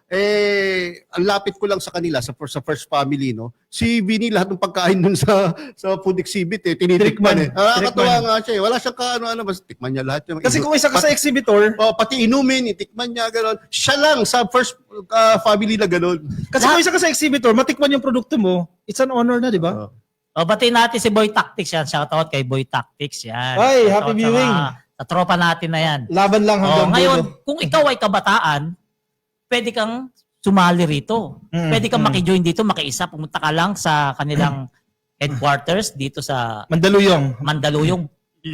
Ang lapit ko lang sa kanila, sa first family, no? Si Vinny, lahat ng pagkain dun sa food exhibit, tinitikman eh. Nakakatawa nga siya eh. Wala siyang kaano-ano, basta tikman niya lahat.
Kasi kung isa ka sa exhibitor,
pati inumin, itikman niya, gano'n. Siya lang sa first family na gano'n.
kasi kung isa ka sa exhibitor, matikman yung produkto mo, it's an honor na, di ba?
Batiin natin si Boy Tactics yan. Shoutout kay Boy Tactics yan.
Ay,
Shoutout
happy viewing.
Sa tropa natin na yan.
Laban lang hanggang
Ngayon,
dulo.
kung ikaw ay kabataan, pwede kang sumali rito. Pwede kang makijoin dito, makiisa. Pumunta ka lang sa kanilang headquarters dito sa Mandaluyong.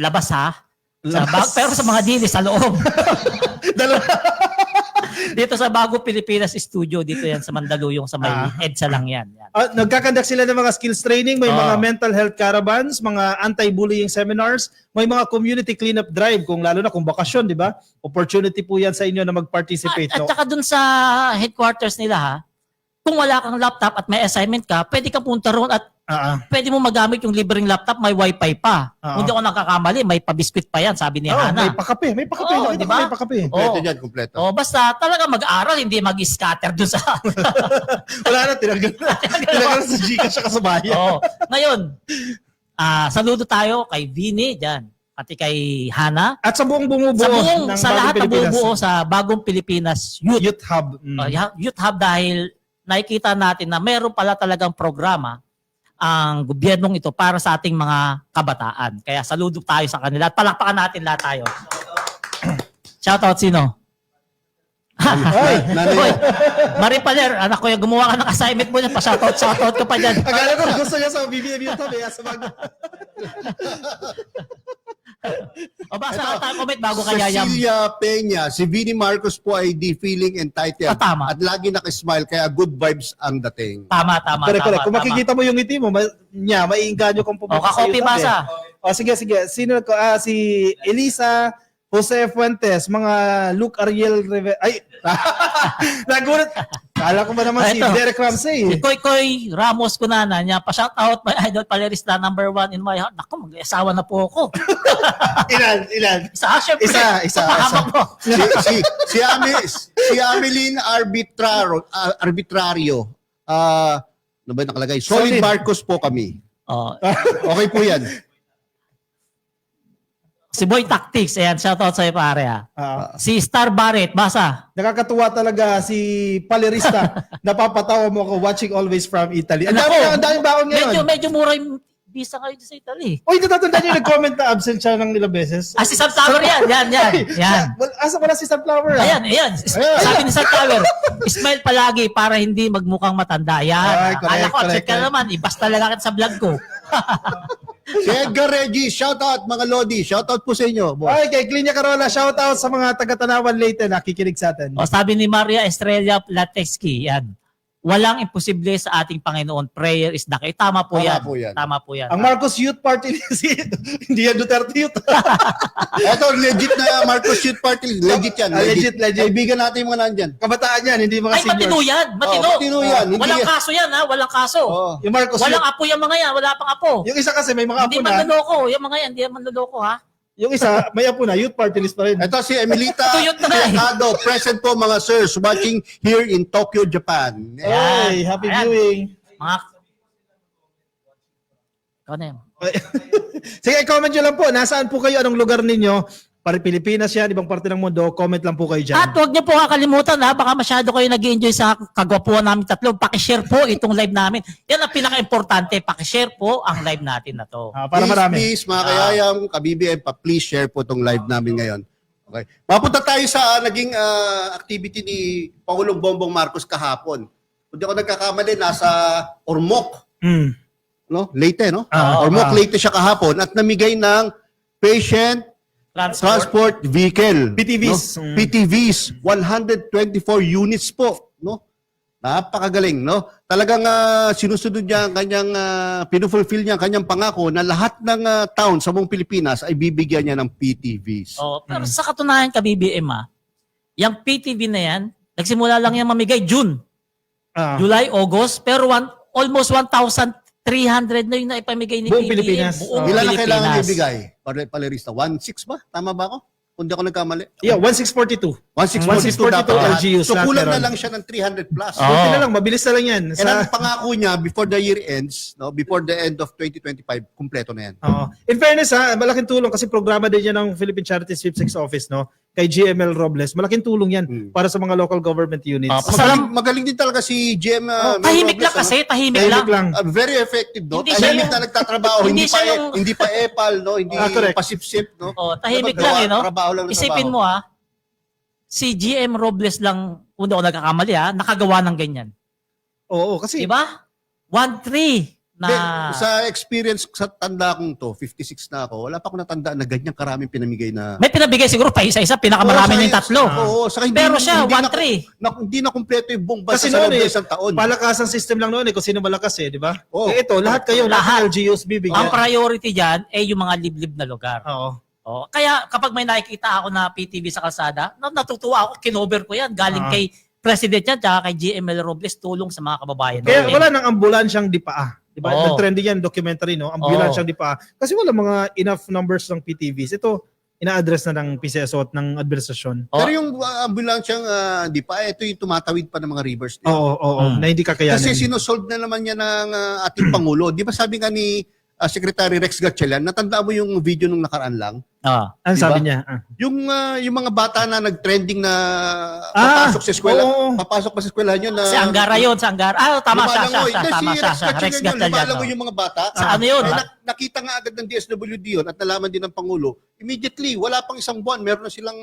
Labas ha. Pero sa mga dilis, sa loob. Dito sa Bago Pilipinas Studio, dito yan sa Mandaluyong, sa may EDSA lang yan.
Nagkakandak sila ng mga skills training, may
Oo.
mga mental health caravans, mga anti-bullying seminars, may mga community cleanup drive, kung lalo na kung bakasyon, di ba? Opportunity po yan sa inyo na mag-participate.
At
No?
saka dun sa headquarters nila ha, kung wala kang laptop at may assignment ka, pwede ka punta roon at pwede mo magamit yung libreng laptop, may wifi pa. Kung di ako nakakamali, may pabiskwit pa yan, sabi ni
Oh,
Hana.
may pakape, may pakape.
Oo,
Nakita
di
ko
ba?
may pakape.
Kompleto
Oo.
dyan, kompleto.
Oh, basta talaga mag-aral, hindi mag-scatter dun sa...
Wala na, tinanggal na. Tinanggal na sa Gcash sa kasabayan.
Oo. Ngayon, saludo tayo kay Vini dyan, pati kay Hana.
At sa buong bumubuo ng
Sa
Bagong
lahat na
Pilipinas.
bumubuo sa Bagong Pilipinas Youth.
Youth Hub.
Youth Hub, dahil nakikita natin na meron pala talagang programa ang gobyernong ito para sa ating mga kabataan. Kaya saludo tayo sa kanila at palakpakan natin lahat tayo. Shoutout sino?
Ay,
Hoy, Marie Paler, anak ko yung gumawa ka ng assignment mo niya, pa-shoutout ka pa dyan.
akala ko gusto niya sa BBM Youth Hub sa Bagong.
O basta tayo comment bago kaya yam.
Cecilia Peña, si Vinnie Marcos po ay di feeling entitled.
Tama.
At lagi nakismile, kaya good vibes ang dating.
Tama.
Correct. Kung makikita mo yung ngiti mo, maiinganyo kung pupunta
O, kakopi
Youth Hub,
basa.
O sige. Sino ko? Si Elisa Jose Fuentes, mga Luke Ariel ay, nagulat. Kala ko ba naman si
Ito.
Derek Ramsey.
Si Koy Ramos Kunana niya, pa-shoutout my idol Palerista #1 in my heart. Naku, mag-asawa na po ako.
Ilan?
Isa, syempre.
Isa.
Papahamak mo.
Si Ameline Arbitrario. Ano ba nakalagay? Solid
Solid.
Marcos po kami.
Oh,
Okay po yan.
si Boy Tactics, ayan, shoutout sa'yo pare ha. Si Star Barrett, basa.
Nakakatuwa talaga si Palerista. Napapatawa mo ako watching always from Italy. Ang
Nako,
dami baon ngayon.
Medyo mura yung visa kayo sa Italy.
Uy, natatandaan niyo nag-comment na absent siya ng ilang beses?
Si Sam Tower yan.
Asa pala si Sunflower?
Ayan. Sabi ni Sam Tower, smile palagi para hindi magmukhang matanda.
Ay,
Yan.
correct,
Akala ko,
correct,
upset ka
correct.
naman. Ibas talaga kita sa vlog ko.
Si Edgar Reggie, shout out mga Lodi. Shout out po sa inyo, boss.
Ay, kay Clinia Carola, shout out sa mga taga-Tanawan Leyte na nakikinig sa atin.
O, sabi ni Maria Estrella Platexki, yan. Walang imposible sa ating Panginoon. Prayer is the key. Tama po yan. Tama po yan.
Ang Marcos Youth Party, hindi yan Duterte Youth.
Ito, legit na Marcos Youth Party. Legit yan.
Legit.
Kaibigan natin yung mga nandyan.
Kabataan yan, hindi mga
Ay, matino
seniors.
yan. Matino.
Matino yan. Hindi
Walang
yan.
kaso yan, ha? Walang kaso.
Oo.
Yung Marcos
Walang
Youth.
apo yung mga yan. Wala pang apo.
Yung isa kasi may mga
Hindi
apo na.
manloloko. Yung mga yan, hindi yan manloloko, ha?
Yung isa may apo na, Youth Party list pa rin.
Ito si Emilita
Tuyot na nga eh.
Mercado. Present po mga sirs. Watching here in Tokyo, Japan.
Ay, happy
Ayan.
viewing.
Mga... Ikaw na yun.
Sige, comment nyo lang po. Nasaan po kayo? Anong lugar ninyo? Para Pilipinas yan, ibang parte ng mundo. Comment lang po kayo dyan.
At huwag niyo po kakalimutan ha, baka masyado kayo nag-enjoy sa kagwapuan namin tatlo. Pakishare po itong live namin. Yan ang pinaka-importante. Pakishare po ang live natin na to.
Para marami.
Please, mga kayayam, ka-BBM, please share po itong live namin ngayon. Okay. Mapunta tayo sa naging activity ni Pangulong Bongbong Marcos kahapon. Kung di ako nagkakamali, nasa Ormoc. No? Leyte, no? Ormoc, Leyte siya kahapon at namigay ng patient transport vehicle.
PTVs.
No? PTVs, 124 units po. No? Napakagaling. No? Talagang sinusunod niya ang kanyang, pinufulfill niya ang kanyang pangako na lahat ng town sa buong Pilipinas ay bibigyan niya ng PTVs.
Oh, pero sa katunayan ka BBM yung PTV na yan, nagsimula lang yan mamigay June, July, August, pero almost 1,300 na yung naipamigay ni
Buong
PBM.
Pilipinas.
Buong
Ilan na
Pilipinas.
kailangan ibigay? Palerista, 1.6 ba? Tama ba ako? Kung di ako nagkamali.
Yeah, 1642.
1.642 dapat.
1,642
So
lahat
kulang na
meron.
lang siya ng 300 plus.
Oh.
Kunti na lang, mabilis na lang yan.
And ang pangako niya before the year ends, no, before the end of 2025, kumpleto na yan.
In fairness malaking tulong kasi programa din yan ng Philippine Charity Sweepstakes Office, no? Kay GML Robles. Malaking tulong yan para sa mga local government units.
Magaling din talaga si GM.
Tahimik lang kasi, tahimik lang.
Very effective, no?
Hindi siya
Tahimik
yung-
na nagtatrabaho,
hindi
hindi pa
siya yung-
hindi pa epal, no? Hindi
correct.
pasipsip, no?
Oh, tahimik
Trabaho-
lang eh, no?
trabaho lang ng
Isipin
trabaho.
mo si GM Robles lang, kung di ako nagkakamali nakagawa ng ganyan.
Oo, kasi
Di ba? 1-3. na
Sa experience, sa tanda kong to, 56 na ako, wala pa akong natandaan na ganyan karaming pinamigay na...
may pinabigay siguro pa isa-isa, pinakamarami ng tatlo.
Oo, saka hindi,
Pero siya,
hindi
1-3.
hindi na kumpleto yung buong bansa
Kasi
sa loob
noon
ng
eh,
isang taon.
palakasan system lang noon kung sino malakas di ba?
Oo.
Ito, lahat kayo, lahat ng LGUs bibigyan.
Ang priority dyan ay yung mga liblib na lugar.
Oo.
Oh, kaya kapag may nakikita ako na PTV sa kalsada, natutuwa ako, kinover ko yan. Galing kay President yan, tsaka kay GML Robles, tulong sa mga kababayan.
Kaya
natin.
wala nang ambulansyang dipaa. Di ba?
Oo.
Nag-trending yan, documentary, no? Ambulansyang dipaa. Kasi wala mga enough numbers ng PTVs. Ito, ina-address na ng PCSO at ng administrasyon.
Oh.
Pero yung ambulansyang di pa, ito yung tumatawid pa ng mga rivers.
Oo, na hindi kakayanin.
Kasi sinusolve na naman yan ng ating Pangulo. Di ba sabi nga ni Secretary Rex Gatchalian, natandaan mo yung video nung nakaraan lang?
Ah.
Ano
Diba?
sabi niya?
Yung mga bata na nag-trending na papasok sa eskwela,
oo.
papasok pa sa eskwelahan yun na...
Si Anggara yun, si Anggara. Ah, tama siya,
lumalangoy.
siya.
Hindi,
Tama
si
siya.
Rex
Rex
Gatchalian yun,
Gatchalian.
lumalangoy yung mga bata.
Sa ano yun?
Nakita nga agad ng DSWD yun at nalaman din ng Pangulo. Immediately, wala pang isang buwan, meron na silang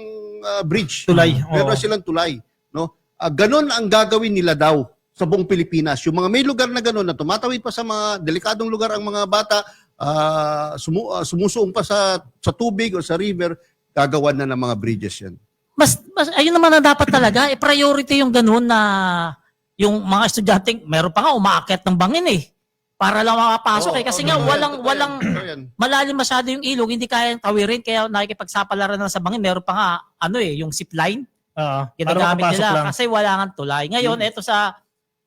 bridge.
Tulay.
Meron
Oo.
na silang tulay. No? Ganon ang gagawin nila daw sa buong Pilipinas. Yung mga may lugar na ganon na tumatawid pa sa mga delikadong lugar ang mga bata, sumusuong pa sa tubig o sa river, gagawan na ng mga bridges yan.
Mas ayun naman na dapat talaga. Priority yung ganun na yung mga estudyante, meron pa nga umaakyat ng bangin para lang makapasok Kasi nga walang malalim masyado yung ilog, hindi kayang tawirin, kaya nakikipagsapalaran na sa bangin. Meron pa nga yung zipline. Ginagamit nila kasi wala nga tulay. Ngayon, ito sa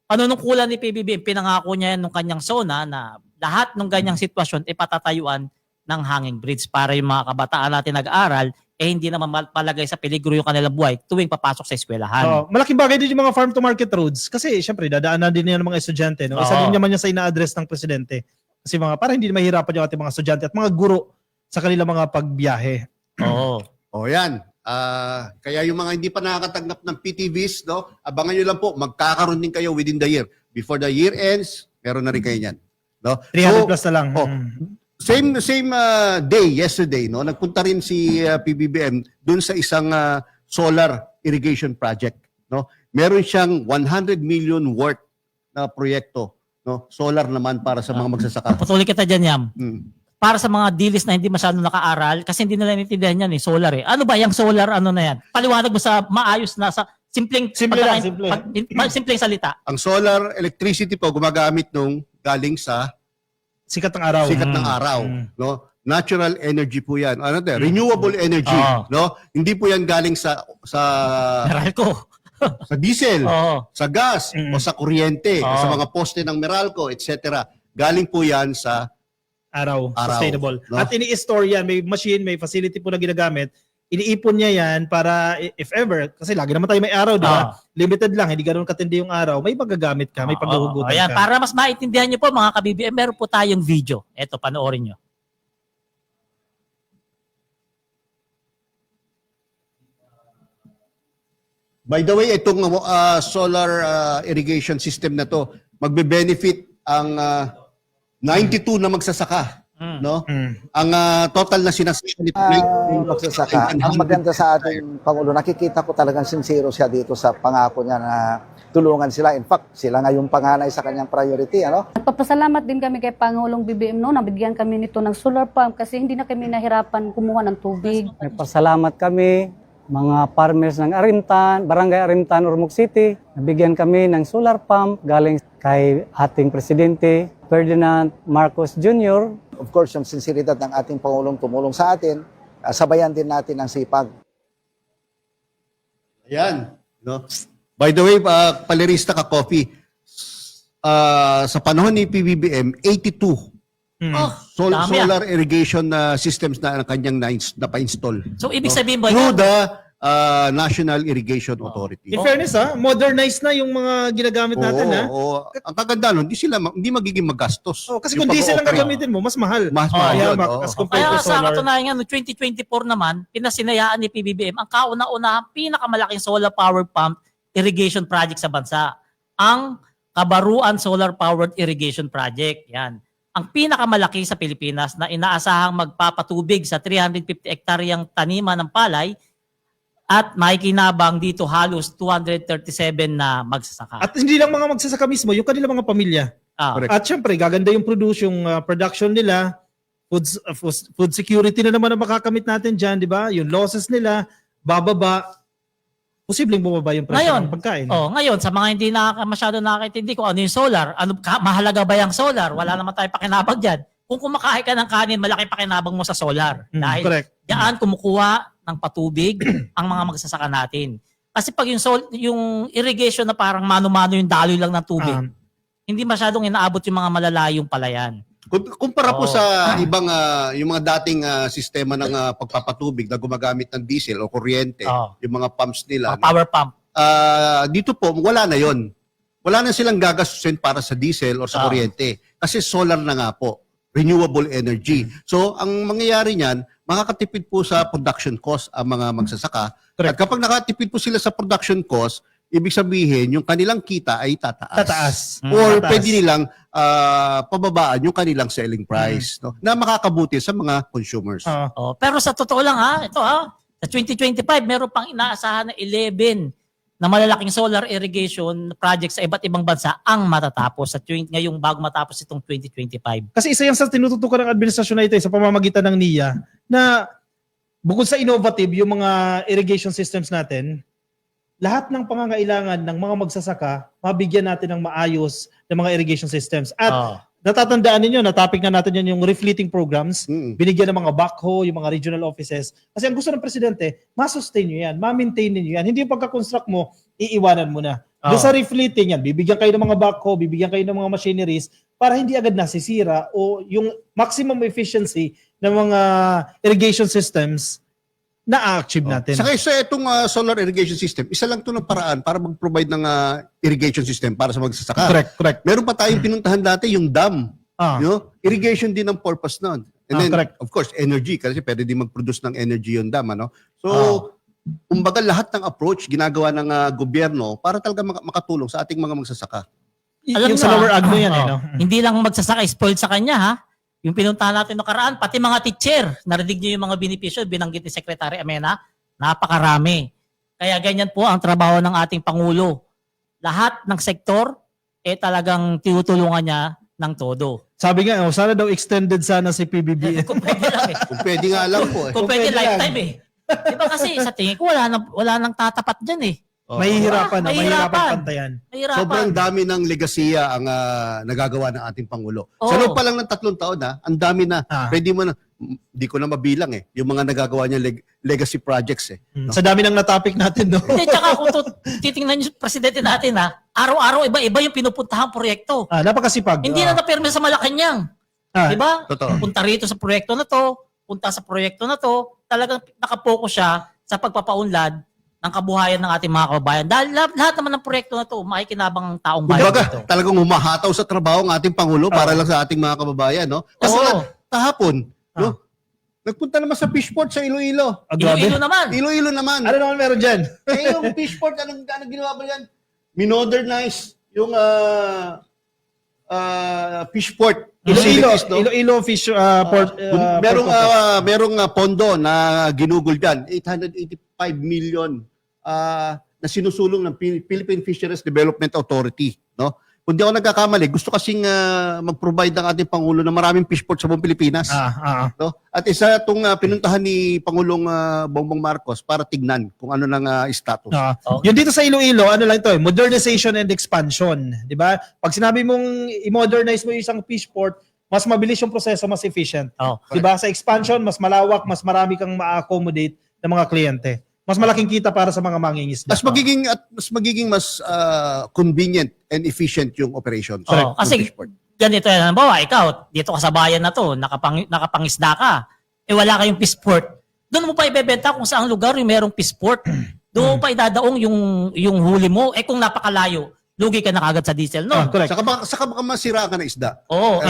panunungkulan ni PBBM, pinangako niya yan nung kanyang SONA na lahat ng ganyang sitwasyon ipatatayuan ng hanging bridge para yung mga kabataan natin nag-aaral hindi naman palagay sa peligro yung kanilang buhay tuwing papasok sa eskwelahan.
Malaking bagay din yung mga farm-to-market roads kasi syempre dadaanan din yan ng mga estudyante. No? Isa din naman yan sa ina-address ng presidente. Kasi para hindi mahirapan yung ating mga estudyante at mga guro sa kanilang mga pagbiyahe.
Oo.
O yan. Kaya yung mga hindi pa nakakatanggap ng PTVs, no, abangan nyo lang po, magkakaroon din kayo within the year. Before the year ends, meron na rin kayo yan. No?
300 plus na lang.
Same day, yesterday, no, nagpunta rin si PBBM dun sa isang solar irrigation project. No? Meron siyang 100 million worth na proyekto. No? Solar naman para sa mga magsasaka.
Patuloy kita dyan, Yam. Para sa mga dilis na hindi masyadong nakaaral, kasi hindi nila naintindihan yan solar Ano ba yung solar na yan? Paliwanag mo sa maayos na sa simpleng simpleng salita.
Ang solar electricity po gumagamit nung galing sa
sikat ng araw.
Sikat ng araw, no? Natural energy po 'yan. Renewable energy, no? Hindi po 'yan galing sa
Meralco.
sa diesel, sa gas, o sa kuryente, o sa mga poste ng Meralco, etc. Galing po 'yan sa
araw,
Araw,
sustainable.
no?
At ini-store yan, may machine, may facility po na ginagamit. Iniipon niya yan para if ever, kasi lagi naman tayo may araw, di ba? Limited lang, hindi ganoon katindi yung araw, may magagamit ka, may paghuhugutan
Ayan,
ka.
para mas maintindihan niyo po mga ka-BBM, meron po tayong video. Ito, panoorin niyo.
By the way, itong solar irrigation system na to, magbe-benefit ang 92 na magsasaka. No? Ang total na sinasaka nito
magsasaka. Ang maganda sa ating Pangulo, nakikita ko talagang sincero siya dito sa pangako niya na tulungan sila. In fact, sila nga yung panganay sa kanyang priority.
Nagpapasalamat din kami kay Pangulong BBM nabigyan kami nito ng solar pump kasi hindi na kami nahirapan kumuha ng tubig.
Nagpasalamat kami, mga farmers ng Arintan, Barangay Arintan, Ormoc City. Nabigyan kami ng solar pump galing kay ating Presidente Ferdinand Marcos Jr.
Of course, yung sinseridad ng ating Pangulong tumulong sa atin, sabayan din natin ang sipag.
Ayan. No? By the way, Palerista ka coffee. Sa panahon ni PBBM, 82
dami
solar irrigation systems na ang kanyang napa-install.
So, ibig sabihin ba
Through the National Irrigation Authority.
In fairness modernized na yung mga ginagamit natin
Oo. Ang kaganda nun, hindi magiging magastos.
kasi
Yung
kung diesel ang
pag-ooperate.
gagamitin mo, mas mahal.
Mas mahal yun, oo.
As compared
Kaya
to
sa
solar.
katunayan nga, no 2024 naman, pinasinayaan ni PBBM ang kauna-una pinakamalaking solar powered pump irrigation project sa bansa. Ang Kabaruan Solar Powered Irrigation Project. Yan. Ang pinakamalaki sa Pilipinas na inaasahang magpapatubig sa 350 hektaryang taniman ng palay at makikinabang dito halos 237 na magsasaka.
At hindi lang mga magsasaka mismo, yung kanilang mga pamilya.
Correct.
At syempre, gaganda yung production nila. Food security na naman ang makakamit natin dyan, di ba? Yung losses nila, bababa. Posibleng bumaba yung presyo
Ngayon,
ng pagkain.
ngayon, sa mga hindi masyado nakakaintindi kung ano yung solar, mahalaga ba yung solar? Wala naman tayo pakinabang dyan. Kung kumakain ka ng kanin, malaki pakinabang mo sa solar. Dahil
Correct.
diyan kumukuha ng patubig ang mga magsasaka natin. Kasi pag yung irrigation na parang mano-mano yung daloy lang ng tubig, hindi masyadong inaabot yung mga malalayong palayan.
Kumpara po sa ibang yung mga dating sistema ng pagpapatubig na gumagamit ng diesel o kuryente, yung mga pumps nila.
Power pump.
Dito po wala na 'yon. Wala na silang gagastusin para sa diesel o sa kuryente kasi solar na nga po, renewable energy. So ang mangyayari niyan, makakatipid po sa production cost ang mga magsasaka. At kapag nakatipid po sila sa production cost, ibig sabihin, yung kanilang kita ay tataas. Or pwede nilang pababaan yung kanilang selling price no, na makakabuti sa mga consumers.
Pero sa totoo lang sa 2025, meron pang inaasahan na 11 na malalaking solar irrigation projects sa iba't ibang bansa ang matatapos ngayong bago matapos itong 2025.
Kasi isa yan sa tinututukan ng administrasyon na ito sa pamamagitan ng NIA na bukod sa innovative yung mga irrigation systems natin, lahat ng pangangailangan ng mga magsasaka, mabigyan natin ng maayos ng mga irrigation systems. At natatandaan ninyo, na-topic na natin yan yung refleeting programs, binigyan ng mga backhoe, yung mga regional offices. Kasi ang gusto ng presidente, ma-sustain nyo yan, ma-maintain nyo yan. Hindi yung pagka-construct mo, iiwanan mo na. Doon sa refleeting yan, bibigyan kayo ng mga backhoe, bibigyan kayo ng mga machineries para hindi agad nasisira o yung maximum efficiency ng mga irrigation systems na-achieve natin.
Saka isa itong solar irrigation system, isa lang ito ng paraan para mag-provide ng irrigation system para sa magsasaka.
Correct.
Meron pa tayong pinuntahan dati yung dam. Irrigation din ang purpose nun. And then, of course, energy kasi pwede din mag-produce ng energy yung dam. So, kumbaga lahat ng approach ginagawa ng gobyerno para talaga makatulong sa ating mga magsasaka.
Alam
Yung
mo,
sa lower agno yan.
Hindi lang magsasaka spoiled sa kanya Yung pinuntahan natin nakaraan, pati mga teacher, narinig niyo yung mga benepisyo, binanggit ni Secretary Amena, napakarami. Kaya ganyan po ang trabaho ng ating Pangulo. Lahat ng sektor, talagang tinutulungan niya ng todo.
Sabi nga, sana daw extended sana si PBBM.
Kung pwede lang
Kung pwede nga lang po.
Kung pwede lifetime Diba kasi sa tingin ko wala nang tatapat dyan
Mahihirapan pantayan.
Sobrang dami ng legasiya ang nagagawa ng ating Pangulo. Sa loob pa lang ng 3 taon ang dami na. Pwede mo na, hindi ko na mabilang yung mga nagagawa niya legacy projects no?
Sa dami ng na-topic natin, no?
Hindi, tsaka kung titingnan yung presidente natin araw-araw iba-iba yung pinupuntahang proyekto.
Napakasipag.
Hindi na napirme sa Malacanang. Diba?
Totoo.
Punta rito sa proyekto na to, punta sa proyekto na to, talagang nakapokus siya sa pagpapaunlad ng kabuhayan ng ating mga kababayan. Dahil lahat naman ng proyekto na to, makikinabang ang taong bayan dito.
Talagang humahataw sa trabaho ng ating Pangulo para lang sa ating mga kababayan. No? Kasi kahapon, nagpunta naman sa fishport sa Iloilo.
Iloilo naman.
Iloilo naman.
Ano naman meron dyan?
Yung fishport, anong ginawa ba yan? Minodernize yung fishport.
Iloilo Fish Port.
Merong pondo na ginugol dyan, 885 million na sinusulong ng Philippine Fisheries Development Authority, no? Kung di ako nagkakamali, gusto kasing mag-provide ng ating Pangulo ng maraming fishport sa buong Pilipinas. No? At isa itong pinuntahan ni Pangulong Bongbong Marcos para tignan kung ano nang status.
Yung dito sa Iloilo, ano lang ito, modernization and expansion. Di ba? Pag sinabi mong i-modernize mo yung isang fishport, mas mabilis yung proseso, mas efficient. Di ba? Sa expansion, mas malawak, mas marami kang ma-accommodate ng mga kliyente. Mas malaking kita para sa mga mangingisda.
Mas magiging mas convenient and efficient yung operation.
Kasi ganito yan. Halimbawa, ikaw, dito ka sa bayan na to, nakapangisda ka, wala kayong fishport. Doon mo pa ibebenta kung saang lugar yung merong fishport. Doon mo pa idadaong yung huli mo. Kung napakalayo, lugi ka na kagad sa diesel, no?
Saka baka masira ka na isda.
Kung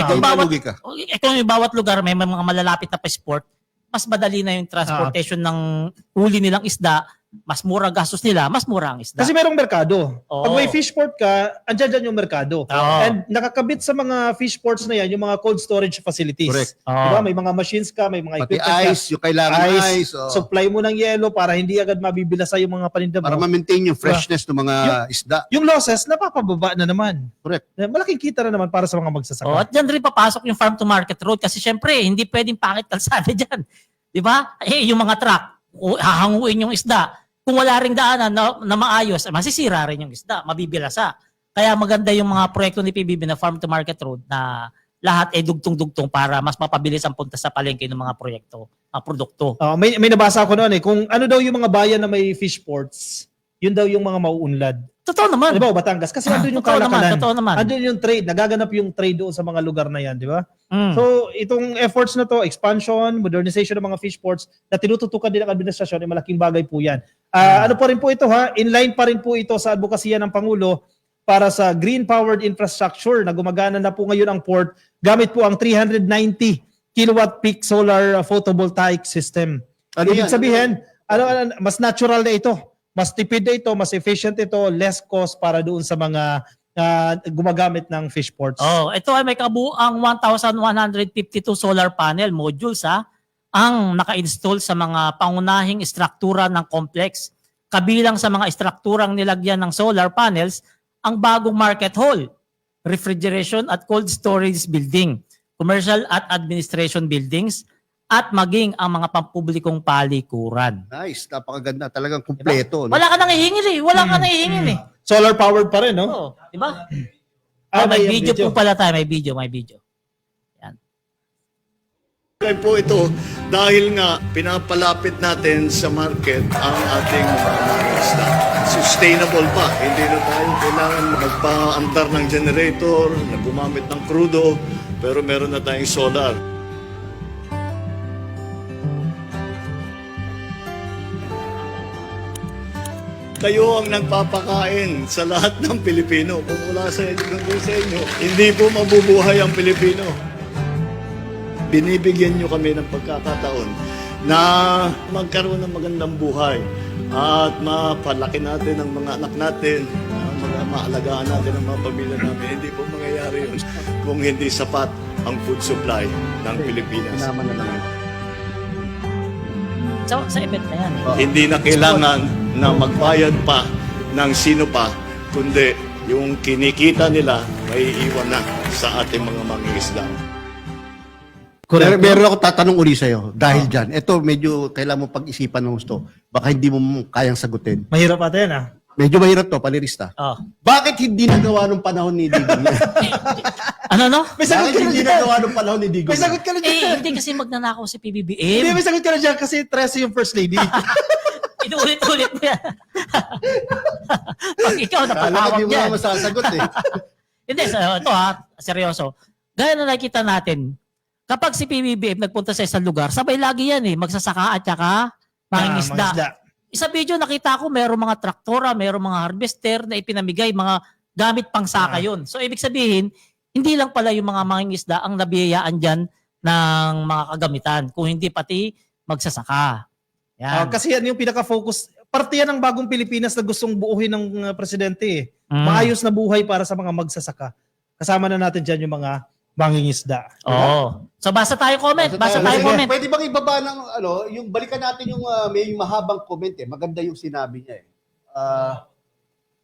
yung bawat lugar may mga malalapit na fishport, mas madali na yung transportation ng huli nilang isda mas mura gastos nila, mas mura ang isda.
Kasi merong merkado.
Oo.
Pag may fish port ka, andyan dyan yung merkado.
Oo.
And nakakabit sa mga fish ports na yan, yung mga cold storage facilities.
Correct.
Oo.
Diba? May mga machines ka, may mga
Pati
equipment
ice, yung kailangan ice. oh.
Supply mo ng yelo para hindi agad mabibilasa yung mga paninda mo.
Para ma-maintain yung freshness ng mga isda.
Yung losses, napapababa na naman.
Correct.
Malaking kita na naman para sa mga magsasaka.
Oh, at dyan rin papasok yung farm to market road kasi syempre hindi pwedeng pangit kalsada dyan. Di ba? Yung mga truck, hahanguin yung isda. Kung wala ring daanan na maayos, masisira rin yung isda, mabibilasa. Kaya maganda yung mga proyekto ni PBB na farm to market road na lahat ay dugtong-dugtong para mas mapabilis ang punta sa palengke ng mga proyekto, mga produkto.
May nabasa ko noon kung ano daw yung mga bayan na may fish ports, yun daw yung mga mauunlad.
Totoo naman.
Di ba, Batangas? Kasi andun yung
Totoo naman,
kalakalan.
totoo naman.
Andun yung trade. Nagaganap yung trade doon sa mga lugar na yan, di ba?
Mm.
So, itong efforts na to, expansion, modernization ng mga fish ports, na tinututukan din ng administrasyon, ay malaking bagay po yan. Ano pa rin po ito ha? Inline pa rin po ito sa advokasya ng Pangulo para sa green-powered infrastructure na gumagana na po ngayon ang port gamit po ang 390 kilowatt peak solar photovoltaic system.
Ano
Ibig
yan?
sabihin, mas natural na ito. Mas tipid na ito, mas efficient ito, less cost para doon sa mga gumagamit ng fish ports.
Ito ay may kabuang 1,152 solar panel modules ang naka-install sa mga pangunahing istruktura ng complex. Kabilang sa mga istrukturang nilagyan ng solar panels, ang bagong market hall, refrigeration at cold storage building, commercial at administration buildings, at maging ang mga pampublikong palikuran.
Nice, napakaganda. Talagang kumpleto. No?
Wala ka nang ihingin eh. Wala ka nang ihingin eh.
Solar powered pa rin, no?
Oo, di ba?
May
may video po pala tayo. May video. Yan.
Kaya po ito dahil nga pinapalapit natin sa market ang ating mga isda. Sustainable pa. Hindi na tayo kailangan magpaandar ng generator, na gumamit ng crudo, pero meron na tayong solar. Kayo ang nagpapakain sa lahat ng Pilipino. Kung wala sa inyo, hindi po mabubuhay ang Pilipino. Binibigyan nyo kami ng pagkakataon na magkaroon ng magandang buhay at mapalaki natin ang mga anak natin, maalagaan natin ang mga pamilya namin. Hindi po mangyayari yun kung hindi sapat ang food supply ng Pilipinas.
Naman na lang yun.
Sa event na yan.
Hindi na kailangan na magbayad pa ng sino pa, kundi yung kinikita nila may iwan na sa ating mga mangingisda.
Meron ako tatanong uli sa'yo dahil dyan. Ito medyo kailangan mo pag-isipan ng gusto. Baka hindi mo kayang sagutin.
Mahirap ata yan,
Medyo mahirap to, palirista.
Oh.
Bakit hindi nagawa nung panahon ni Digong?
Ano?
May sagot
Bakit
ka na
hindi
dyan.
nagawa nung panahon ni Digong?
May sagot ka na dyan.
Hindi kasi magnanakaw si
Hindi,
PBBM.
may sagot ka na dyan kasi Tracy yung first lady.
Inuulit-ulit mo yan. Pag ikaw
Kala
napanakot
hindi mo
yan.
na masasagot eh.
Hindi, ito seryoso. Gaya na nakikita natin, kapag si PBBM nagpunta sa isang lugar, sabay lagi yan magsasaka at saka mangingisda. Isa video nakita ko, mayroong mga traktora, mayroong mga harvester na ipinamigay, mga gamit pang saka yun. So ibig sabihin, hindi lang pala yung mga mangingisda ang nabiyayaan dyan ng mga kagamitan, kung hindi pati magsasaka. Yan.
Kasi yan yung pinaka-focus. Parte yan ng bagong Pilipinas na gustong buuhin ng presidente.
Mm.
Maayos na buhay para sa mga magsasaka. Kasama na natin dyan yung mga mangingisda.
Oo. So basta tayo comment. Basta tayo comment.
Pwede bang ibaba ng yung balikan natin yung may mahabang comment Maganda yung sinabi niya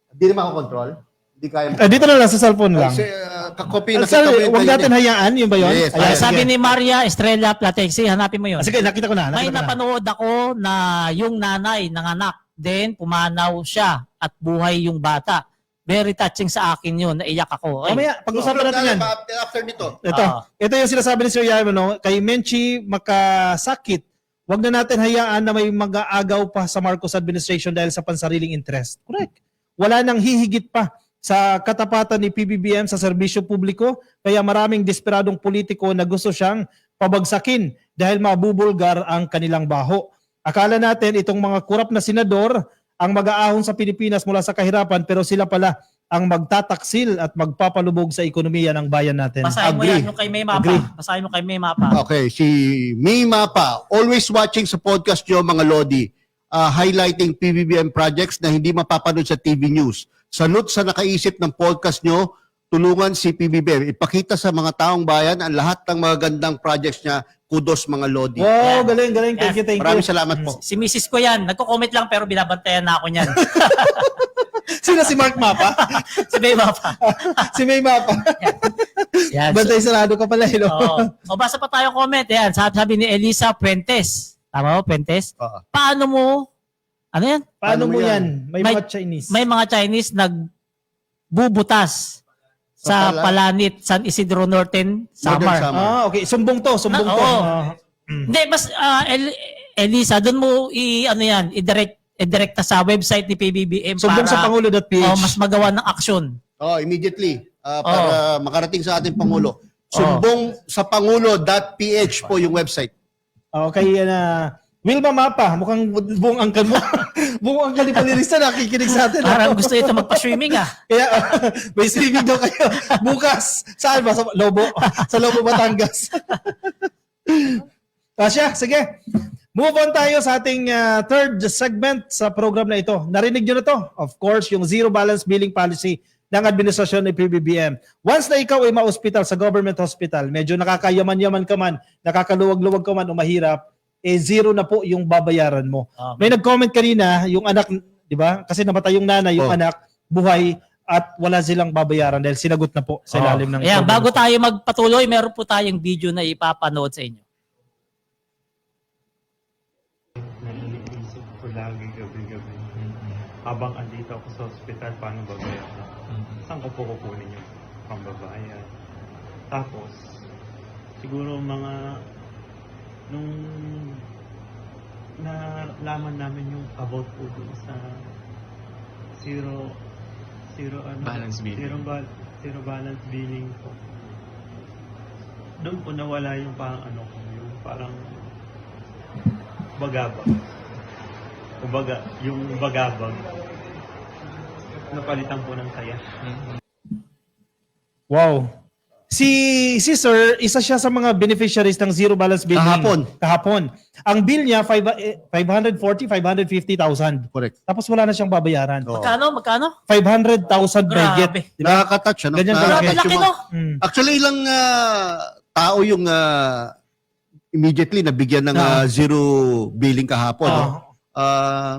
Hindi na makakontrol. Hindi kaya
Dito na lang sa cellphone lang.
Kasi kakopi na
Huwag natin hayaan, yun ba yun?
Yes.
Ayan,
Sabi
sige.
ni Maria Estrella Platexi, hanapin mo yun.
Sige, nakita ko na.
May
nakita ko na.
napanood ako na yung nanay ng anak, then pumanaw siya at buhay yung bata. Very touching sa akin yun, naiyak ako. Ay,
Mamaya, pag-usapan natin yan.
After nito.
Ito yung sinasabi ni Sir Yaman, kay Menchi Makasakit, wag na natin hayaan na may mag-aagaw pa sa Marcos administration dahil sa pansariling interest. Correct. Wala nang hihigit pa sa katapatan ni PBBM sa serbisyo publiko, kaya maraming desperadong politiko na gusto siyang pabagsakin dahil mabubulgar ang kanilang baho. Akala natin itong mga kurap na senador ang mag-aahon sa Pilipinas mula sa kahirapan, pero sila pala ang magtataksil at magpapalubog sa ekonomiya ng bayan natin.
basahin mo yan, yung kay May Mapa.
Agree.
Basahin mo kay May Mapa.
Okay, si May Mapa, always watching sa podcast nyo mga Lodi. highlighting PBBM projects na hindi mapapanood sa TV News. Salute sa nakaisip ng podcast nyo, tulungan si PBBM. Ipakita sa mga taong bayan ang lahat ng mga gandang projects niya. Kudos mga Lodi.
Wow,
Yan.
galing, galing. Thank you, thank you.
Maraming salamat po.
Si Mrs. ko yan. Nagko-comment lang pero binabantayan na ako niyan.
Sino si Mark Mapa?
Si Beba pa.
Si May Mapa.
Yan.
Bantay sarado ka pala, no?
Oo. O basa pa tayo comment. Yan. Sabi ni Elisa Puentes. Tama mo, Puentes?
Oo.
Paano mo, ano yan?
Paano mo yan? May
May-
mga Chinese.
May mga Chinese nagbubutas sa Palanit, San Isidro Norten, Samar.
Ah, okay. Sumbong to, sumbong to.
oo.
Ah.
Hindi, mas Elisa, doon mo ano yan, i-direkta sa website ni PBBM
Sumbong
para
sa Pangulo.ph.
mas magawa ng aksyon.
Immediately. Para makarating sa ating Pangulo. Sumbong sa Pangulo.ph po yung website.
Okay, Wilma Mapa, mukhang buong angkan mo. Buong angkan ni Palirista nakikinig sa atin.
Parang gusto ito magpa-swimming ah.
Kaya may streaming daw kayo. Bukas. Saan ba? Sa Lobo. Sa Lobo, Batangas. Tasha, sige. Move on tayo sa ating third segment sa program na ito. Narinig nyo na to? Of course, yung zero balance billing policy ng administrasyon ng PBBM. Once na ikaw ay ma-hospital sa government hospital, medyo nakakayaman-yaman ka man, nakakaluwag-luwag ka man o mahirap, zero na po yung babayaran mo.
Okay.
May nag-comment kanina, yung anak, di ba? Kasi namatay yung nanay, yung anak, buhay, at wala silang babayaran dahil sinagot na po sa ilalim ng...
Ayan, bago tayo magpatuloy, meron po tayong video na ipapanood sa inyo.
Naiisip ko lagi gabi-gabi. Habang andito ako sa ospital, paano babayaran? Saan ko po kukunin yung pambabayad? Tapos, siguro mga... Nung nalaman namin yung about po dun sa zero balance billing. Zero balance billing po. Doon po nawala yung parang yung parang bagabag. Kumbaga, yung bagabag napalitan po ng saya.
Wow. Si Sir, isa siya sa mga beneficiaries ng zero balance billing. Kahapon. Ang bill niya, 550,000.
Correct.
Tapos wala na siyang babayaran.
Magkano?
500,000 budget.
Grabe.
Nakaka-touch, ano?
Ganyan
Grabe,
kalaki.
laki no?
Actually, ilang tao yung immediately nabigyan ng zero billing kahapon. No?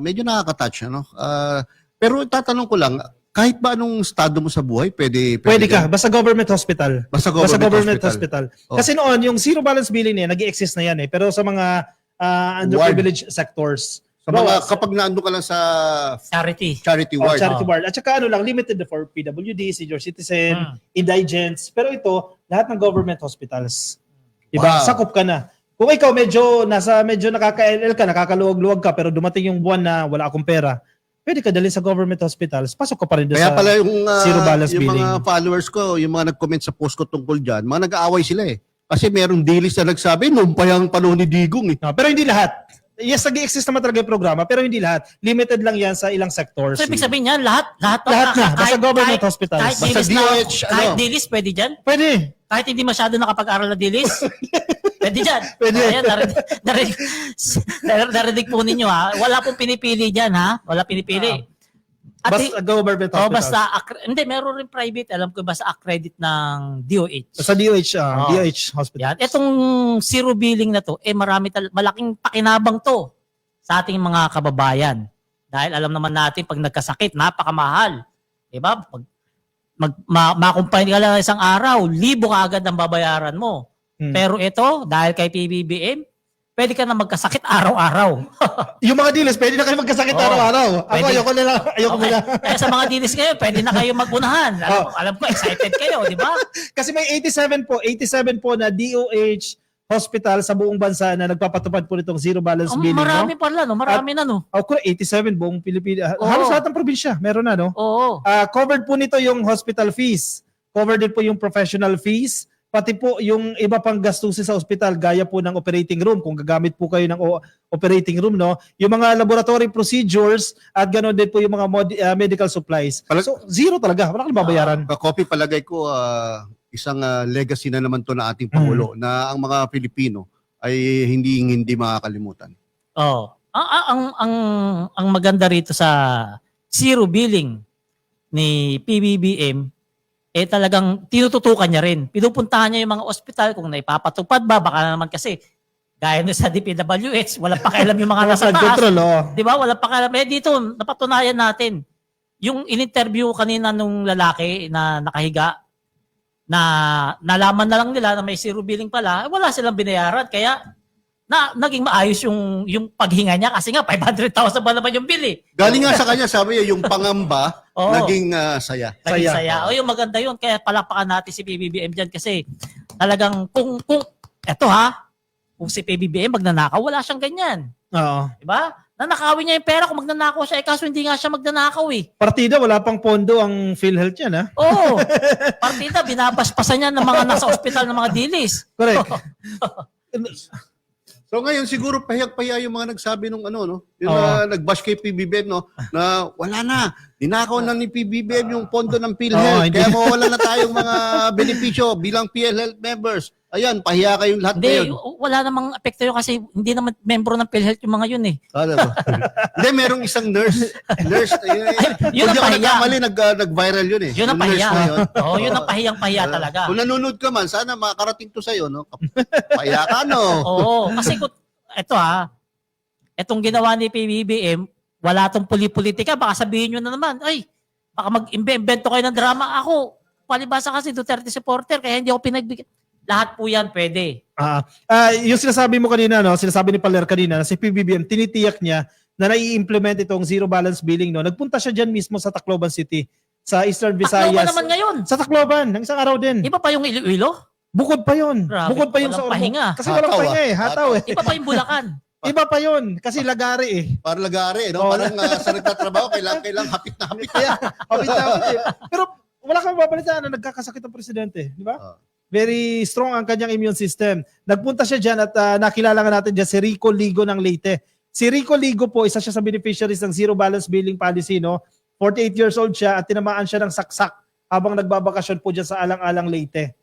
Medyo nakaka-touch. Ano? Pero tatanong ko lang, kahit ba anong estado mo sa buhay, pwede
ka. Basta government hospital.
Basta government
hospital. Kasi noon, yung zero balance billing niya, nag-i-exist na yan eh. Pero sa mga underprivileged sectors.
Sa mga, kapag naando ka lang sa charity ward.
Charity ward. At saka limited for PWD, senior citizen, indigents. Pero ito, lahat ng government hospitals. Diba?
Wow.
Sakop ka na. Kung ikaw medyo nakaka-LL ka, nakakaluwag-luwag ka, pero dumating yung buwan na wala akong pera, pwede ka dalhin sa government hospitals, pasok ka pa rin doon sa
pala yung,
zero balance
yung
billing.
mga followers ko, yung mga nag-comment sa post ko tungkol dyan, mga nag-aaway sila eh. Kasi merong dilis na nagsabi, noong pa yung panahon ni Digong eh.
No, pero hindi lahat. Yes, nag-i-exist naman talaga yung programa, pero hindi lahat. Limited lang yan sa ilang sectors.
So, ibig sabihin yan, lahat
na. Basta government hospitals.
Kahit
Basta
dilis,
DOH,
kahit dilis, pwede dyan?
Pwede.
Kahit hindi masyado nakapag-aral na dilis? Pwede dyan.
Pwede.
Ayan, narinig po ninyo ha. Wala pong pinipili dyan ha. Wala pinipili.
Basta government hospitals.
Hindi, meron rin private. Alam ko basta accredit ng DOH.
Sa DOH, DOH hospital.
Yan. Itong zero billing na to, malaking pakinabang to sa ating mga kababayan. Dahil alam naman natin, pag nagkasakit, napakamahal. Diba? Pag makumpay ka lang isang araw, libo ka agad ang babayaran mo. Pero ito, dahil kay PBBM, pwede ka na magkasakit araw-araw.
Yung mga dealers, pwede na kayo magkasakit araw-araw. Ako, ayoko muna.
Kaya sa mga dealers ngayon, pwede na kayo magunahan. Alam ko, excited kayo, di ba?
Kasi may 87 po na DOH hospital sa buong bansa na nagpapatupad po nitong zero balance billing.
Marami pala, no? Marami na, no?
Ako, 87 buong Pilipinas. Halos lahat ng probinsya, meron na, no?
Oo.
Covered po nito yung hospital fees. Covered din po yung professional fees. Pati po yung iba pang gastusin sa ospital, gaya po ng operating room, kung gagamit po kayo ng operating room, no? Yung mga laboratory procedures at ganoon din po yung mga medical supplies. So, zero talaga. Wala kang babayaran.
Copy palagay ko, isang legacy na naman to na ating Pangulo na ang mga Pilipino ay hindi makakalimutan.
Ang maganda rito sa zero billing ni PBBM, talagang tinututukan niya rin. Pinupuntahan niya yung mga ospital kung naipapatupad ba, baka naman kasi gaya na sa DPWH, walang pakialam yung mga nasa
Flood
taas.
control, oh.
Di ba? Walang pakialam. Dito, napatunayan natin. Yung in-interview kanina nung lalaki na nakahiga, na nalaman na lang nila na may zero billing pala, wala silang binayaran. Kaya, naging maayos yung paghinga niya kasi nga 500,000 ba naman yung bill eh.
Galing nga sa kanya, sabi niya, yung pangamba,
Oo.
naging saya.
Naging saya. O yung maganda yun. Kaya palakpakan natin si PBBM dyan kasi talagang kung kung si PBBM magnanakaw, wala siyang ganyan.
Oo.
Diba? Nanakawin niya yung pera kung magnanakaw siya. Kaso hindi nga siya magnanakaw eh.
Partida, wala pang pondo ang PhilHealth yan, ha?
Oo. Partida, binabaspasan niya ng mga nasa ospital ng mga dilis.
Correct.
So ngayon siguro pahiyag-pahiya yung mga nagsabi nung no, yung nag-bash kay PBBM na wala na, dinakaw na ni PBBM yung pondo ng PhilHealth. Kaya mawala na tayong mga benepisyo bilang PhilHealth members. Ayan, pahiya kayong lahat
Hindi,
ngayon.
wala namang epekto yun kasi hindi naman membro ng PhilHealth yung mga yun eh.
Ano ba? Hindi, merong isang nurse.
Yun ang
Kung di ako
pahiya.
nagkamali, nag-viral yun eh.
Yun ang
Yung nurse
pahiya.
na yun.
Oo, yun ang pahiyang-pahiya talaga.
Kung nanonood ka man, sana makarating to sa'yo, no? Pahiya ka, no?
Oo, kasi etong ginawa ni PBBM, wala tong politika, baka sabihin nyo na naman, ay, baka mag-invento kayo ng drama. Ako, palibasa kasi Duterte supporter, kaya hindi ako pinagbigyan. Lahat po yan pwede.
Yung sinasabi mo kanina, no, sinasabi ni Paler kanina, na si PBBM, tinitiyak niya na nai-implement itong zero balance billing. No? Nagpunta siya dyan mismo sa Tacloban City, sa Eastern Visayas.
Tacloban naman ngayon.
Sa Tacloban, ng isang araw din.
Iba pa yung Iloilo?
Bukod pa yun.
Grabe,
Bukod pa yun
walang
sa Ormoc.
pahinga.
Kasi walang
Hataw,
pahinga eh. Hataw eh.
Iba pa yung Bulacan.
Iba pa yun. Kasi lagari eh.
Para lagari, no?
Oo.
Parang sa nagtatrabaho, kailangan hapit na hapit.
Kaya, hapit-hapit eh. Pero wala kang babalitaan na nagkakasakit ang presidente. Di ba? Very strong ang kanyang immune system. Nagpunta siya dyan at nakilala nga natin dyan si Rico Ligo ng Leyte. Si Rico Ligo po, isa siya sa beneficiaries ng zero balance billing policy. No? 48 years old siya at tinamaan siya ng saksak habang nagbabakasyon po dyan sa Alang-Alang Leyte.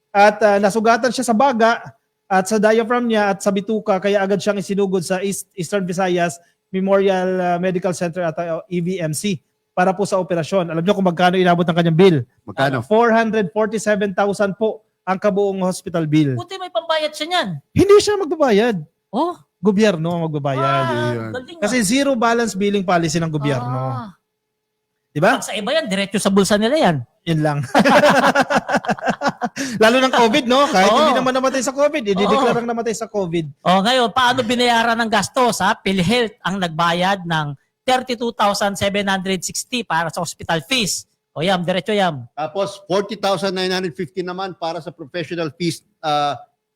At nasugatan siya sa baga at sa diaphragm niya at sa bituka kaya agad siyang isinugod sa Eastern Visayas Memorial Medical Center at EVMC para po sa operasyon. Alam niyo kung magkano inabot ng kanyang bill?
Magkano?
447,000 po ang kabuong hospital bill.
Buti may pambayad siya niyan.
Hindi siya magbabayad.
Oh,
Gobyerno ang magbabayad.
galing
Kasi zero balance billing policy ng gobyerno. Di ba?
Pag sa iba yan, diretso sa bulsa nila yan.
Yun lang. Lalo ng COVID, no? Kahit
Oo.
hindi naman namatay sa COVID, idideklarang namatay sa COVID.
Ngayon, paano binayaran ng gastos? PhilHealth ang nagbayad ng 32,760 para sa hospital fees. Yam, diretso yam.
Tapos 40,950 naman para sa professional fees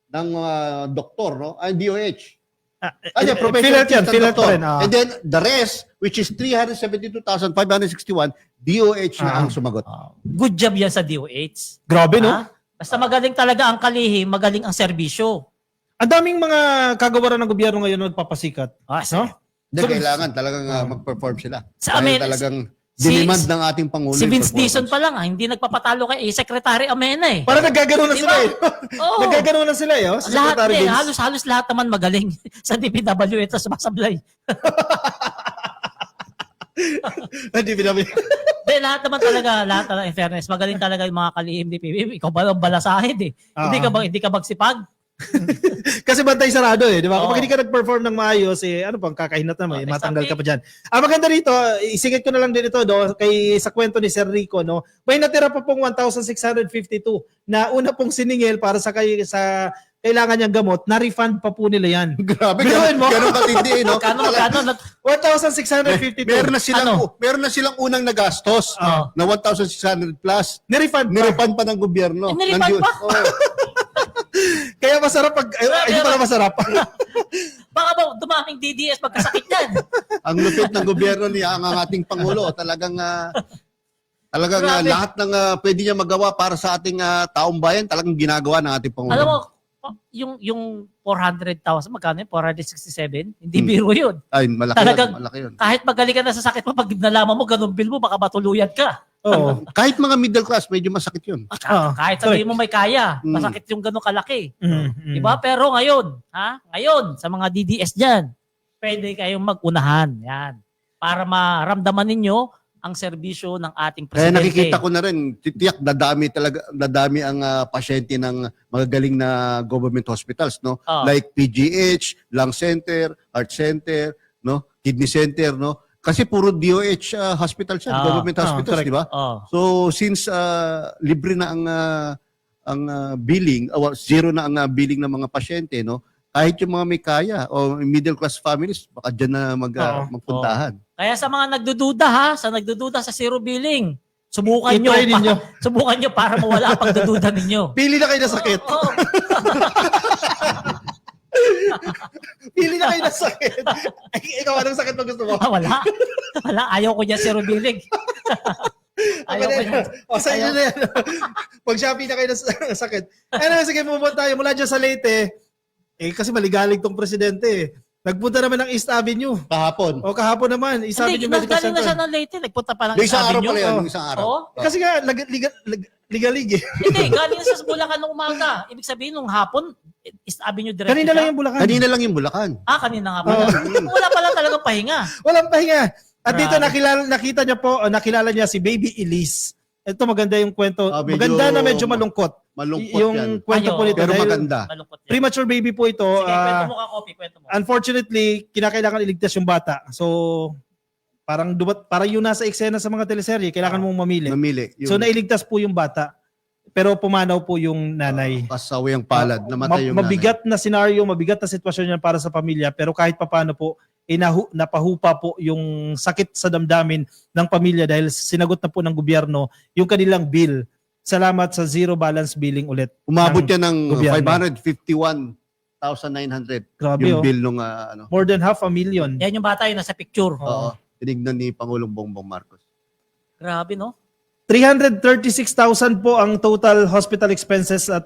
ng doktor, no? Ang DOH.
PhilHealth yan, PhilHealth pa rin.
And then the rest, which is 372,561, DOH na ang sumagot.
Good job yan sa DOH.
Grabe, no?
Basta magaling talaga ang kalihim, magaling ang serbisyo.
Ang daming mga kagawaran ng gobyerno ngayon na nagpapasikat. No?
Hindi, kailangan talagang mag-perform sila.
Sa
Dahil
amin,
talagang
si-
dinemand ng ating Pangulo.
Si
yung
Vince
performance.
Dizon pa lang, hindi nagpapatalo kay Secretary Amena eh.
Parang naggagano na
Di
sila
ba?
eh.
Oo.
Naggagano na sila eh.
Lahat
Si Secretary
din,
Vince.
halos lahat naman magaling sa DPW ito sa Masablay.
Hindi binabi.
Hindi, lahat talaga, in fairness, magaling talaga yung mga kalihim ni PBB. Ikaw ba ang balasahid eh? Hindi ka magsipag?
Kasi bantay sarado eh, di ba?
Oo.
Kapag hindi ka nag-perform ng maayos, ano pang kakahinat naman,
Oh,
matanggal ka
exactly.
pa dyan. Maganda rito, isingit ko na lang din ito, sa kwento ni Sir Rico, no? May natira pa pong 1,652 na una pong siningil para sa kailangan niyang gamot, na-refund pa po nila yan.
Grabe,
Biruin mo.
ganun katindi, no?
Kano?
1,652.
Meron na silang unang nagastos na 1,600 plus.
Nirefund pa.
Nirefund pa ng gobyerno.
Nirefund pa?
Oo.
Kaya masarap hindi pala masarap.
Baka ba dumaming DDS magkasakit yan?
Ang lupit ng gobyerno niya, ang ating Pangulo, talagang
Grabe.
lahat ng pwede niya magawa para sa ating taong bayan, talagang ginagawa ng ating Pangulo.
Alam mo, yung 400,000, magkano yun? 467? Hindi biro yun.
Ay, malaki
Talagang-
yun. Malaki yun.
Kahit magaling ka na sa sakit mo, pag nalaman mo, ganun bill mo, baka matuluyan ka.
Oo.
Kahit mga middle class, medyo masakit yun.
Kahit sabihin mo may kaya, masakit yung ganun kalaki.
Mm.
Diba? Pero ngayon, ngayon, sa mga DDS dyan, pwede kayong mag-unahan. Yan. Para maramdaman ninyo ang serbisyo ng ating
Kaya
presidente.
nakikita ko na rin, titiyak dadami ang pasyente ng magagaling na government hospitals, no?
Oh.
Like PGH, Lung Center, Heart Center, no? Kidney Center, no? Kasi puro DOH hospitals yan,
Ah,
government hospitals,
correct.
di ba?
Oh.
So since libre na ang billing, zero na ang billing ng mga pasyente, no? Kahit yung mga may kaya o middle class families, baka dyan na magpuntahan.
Kaya sa mga nagdududa sa zero billing, subukan nyo.
I-try ninyo.
Subukan nyo para mawala ang pagdududa ninyo.
Pili na kayo na sakit.
Oo.
Pili na kayo na sakit. Ikaw, anong sakit mo gusto mo?
Wala. Wala. Ayaw ko niya zero billing. Ayaw ko niya.
O, sa inyo na yan. Pag Shopee na kayo na sakit. Sige, pumunta tayo. Mula dyan sa Leyte, kasi maligalig tong presidente eh. Nagpunta naman ng East Avenue.
Kahapon.
O kahapon naman, East
Hindi,
Avenue Medical
galing na siya
Center.
ng Leyte. Nagpunta pa lang
Yung isang
sa
araw
Avenue.
pala yan,
Oh.
yung isang araw.
Oo.
Kasi nga, ligalig eh.
Hindi, galing na siya sa Bulacan ng umaga. Ibig sabihin, nung hapon, East Avenue direct
Kanina lang yung Bulacan.
Kanina lang yung Bulacan.
Kanina nga pala. Wala pala talagang pahinga.
Walang pahinga. At dito
Grabe.
nakilala niya si Baby Elise. Ito maganda yung kwento.
Medyo
Maganda na medyo malungkot.
Malungkot
Yung
yan.
kwento
Ayaw.
po nito.
Pero
dahil
maganda.
Malungkot yan.
Premature baby po ito.
Sige, kwento mo ka, Kopi. Kwento mo.
Unfortunately, kinakailangan iligtas yung bata. So, parang yung nasa eksena sa mga teleserye, kailangan mong mamili.
Namili.
So, nailigtas po yung bata. Pero pumanaw po yung nanay.
Kasawi ang palad. Namatay yung
Mabigat na senaryo, mabigat na sitwasyon yan para sa pamilya. Pero kahit papano po, napahupa po yung sakit sa damdamin ng pamilya dahil sinagot na po ng gobyerno yung kanilang bill. Salamat sa zero balance billing ulit.
Umabot
ng
yan ng
gobyerno.
551,900.
Grabe,
Yung
oh.
bill nung
More than 500,000.
Yan yung bata yun nasa picture.
Oo. Tinignan ni Pangulong Bongbong Marcos.
Grabe, no?
336,000 po ang total hospital expenses at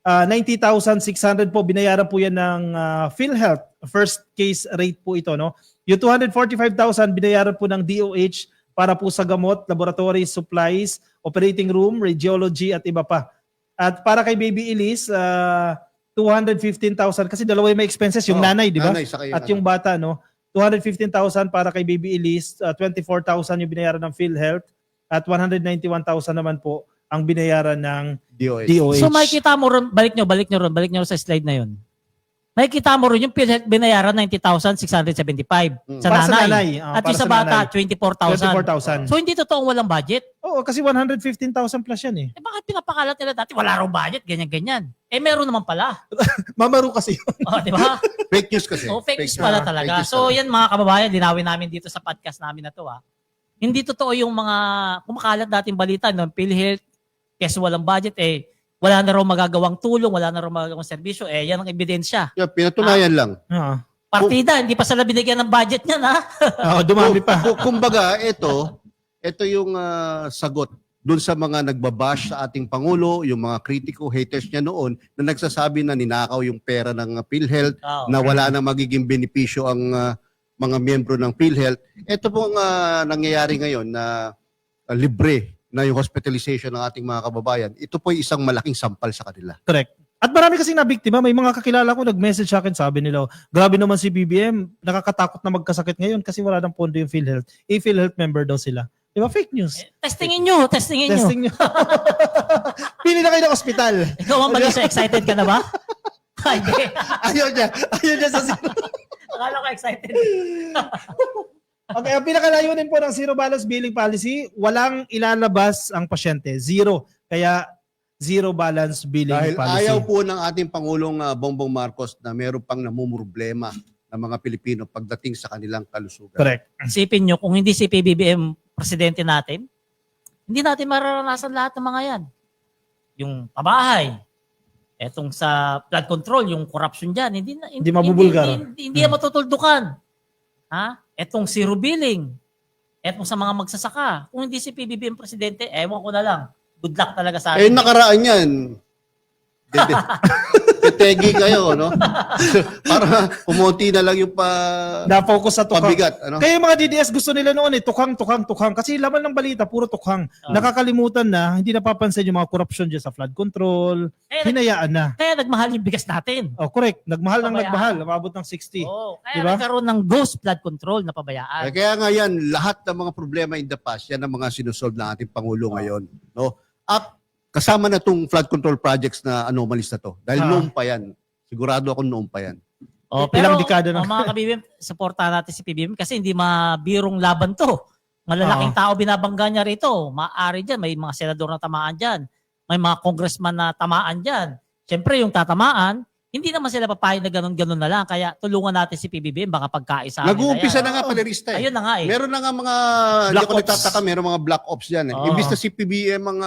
90,600 po binayaran po yan ng PhilHealth. First case rate po ito, no? Yung 245,000 binayaran po ng DOH para po sa gamot, laboratory supplies, operating room, radiology at iba pa. At para kay Baby Elise, 215,000 kasi dalawa yung may expenses, yung nanay, di ba?
Nanay, saka
At yung bata, no? 215,000 para kay Baby Elise, 24,000 yung binayaran ng PhilHealth at 191,000 naman po ang binayaran ng DOH.
So makikita mo ron, balik nyo sa slide na yun. Makikita mo rin yung binayaran 90,675 sa
Para sa
nanay.
nanay.
At
Para
yung sa
sa
bata,
nanay. 24,000.
24,000. So hindi totoong walang budget.
Oo, kasi 115,000 plus yan eh.
Bakit pinapakalat nila dati? Wala raw budget, ganyan-ganyan. Meron naman pala.
Mamaru kasi yun.
Di ba?
Fake news kasi.
Fake news pala talaga.
Fake news
So
talaga.
yan mga kababayan, linawin namin dito sa podcast namin na to. Hindi totoo yung mga kumakalat dating balita ng PhilHealth kasi walang budget wala na raw magagawang tulong, wala na raw magagawang serbisyo, yan ang ebidensya.
Yeah, pinatunayan lang.
Partida, hindi pa sila binigyan ng budget niyan, ha?
Dumami pa.
Kumbaga, ito yung sagot doon sa mga nagbabash sa ating Pangulo, yung mga kritiko, haters niya noon, na nagsasabi na ninakaw yung pera ng PhilHealth, na wala na magiging benepisyo ang mga miyembro ng PhilHealth. Ito pong nangyayari ngayon na libre na yung hospitalization ng ating mga kababayan. Ito po isang malaking sampal sa kanila.
Correct. At marami kasing nabiktima. May mga kakilala ko nag-message sa akin, sabi nila, grabe naman si BBM, nakakatakot na magkasakit ngayon kasi wala ng pondo yung PhilHealth. PhilHealth member daw sila. Di ba? Fake news.
Testingin nyo.
Testing nyo. Pili na kayo ng ospital.
Ikaw ang mag-isa, excited ka na ba? Hindi.
Ayaw niya sa zero.
Akala ko excited.
Okay, ang pinakalayunin po ng zero balance billing policy, walang ilalabas ang pasyente. Zero. Kaya zero balance billing
Dahil
policy.
ayaw po ng ating Pangulong Bongbong Marcos na meron pang namumroblema ng mga Pilipino pagdating sa kanilang kalusugan.
Correct.
Isipin nyo, kung hindi si PBBM presidente natin, hindi natin mararanasan lahat ng mga yan. Yung pabahay, etong sa flood control, yung corruption dyan,
Hindi mabubulgar.
Hindi yan matutuldukan. Etong zero billing, etong sa mga magsasaka. Kung hindi si PBBM presidente, ewan ko na lang. Good luck talaga sa atin.
Nakaraan yan. Tegi kayo, no? Para kumonti na lang yung
Na-focus sa tukhang.
pabigat. Ano?
Kaya yung mga DDS gusto nila noon tukhang. Kasi laman ng balita, puro tukhang. Nakakalimutan na, hindi napapansin yung mga korupsyon dyan sa flood control.
Eh,
Hinayaan na.
Kaya nagmahal yung bigas natin.
Oh, correct. Nagmahal ng
Pabayaan.
nagmahal. Umabot ng 60.
Oo, kaya
Diba?
nagkaroon ng ghost flood control na pabayaan.
Kaya nga yan, lahat ng mga problema in the past, yan ang mga sinusolve ng ating Pangulo ngayon. No? At kasama na itong flood control projects na anomalies na to. Dahil noon pa yan. Sigurado ako noon pa yan.
Oh,
Ilang
pero
dekada na.
mga ka-BBM, supportahan natin si PBBM kasi hindi mabirong laban to. Malalaking tao binabangga niya rito. Maaari dyan, may mga senador na tamaan dyan. May mga congressman na tamaan dyan. Siyempre yung tatamaan, hindi naman sila papayag na ganun-ganun na lang. Kaya tulungan natin si PBBM, baka pagkaisa.
Nag-uumpisa na nga palerista eh.
Ayun na nga eh.
Meron na nga mga, hindi
Black
ako
ops.
nagtataka, meron mga black ops dyan. Eh.
Oo.
Imbis na si PBM ang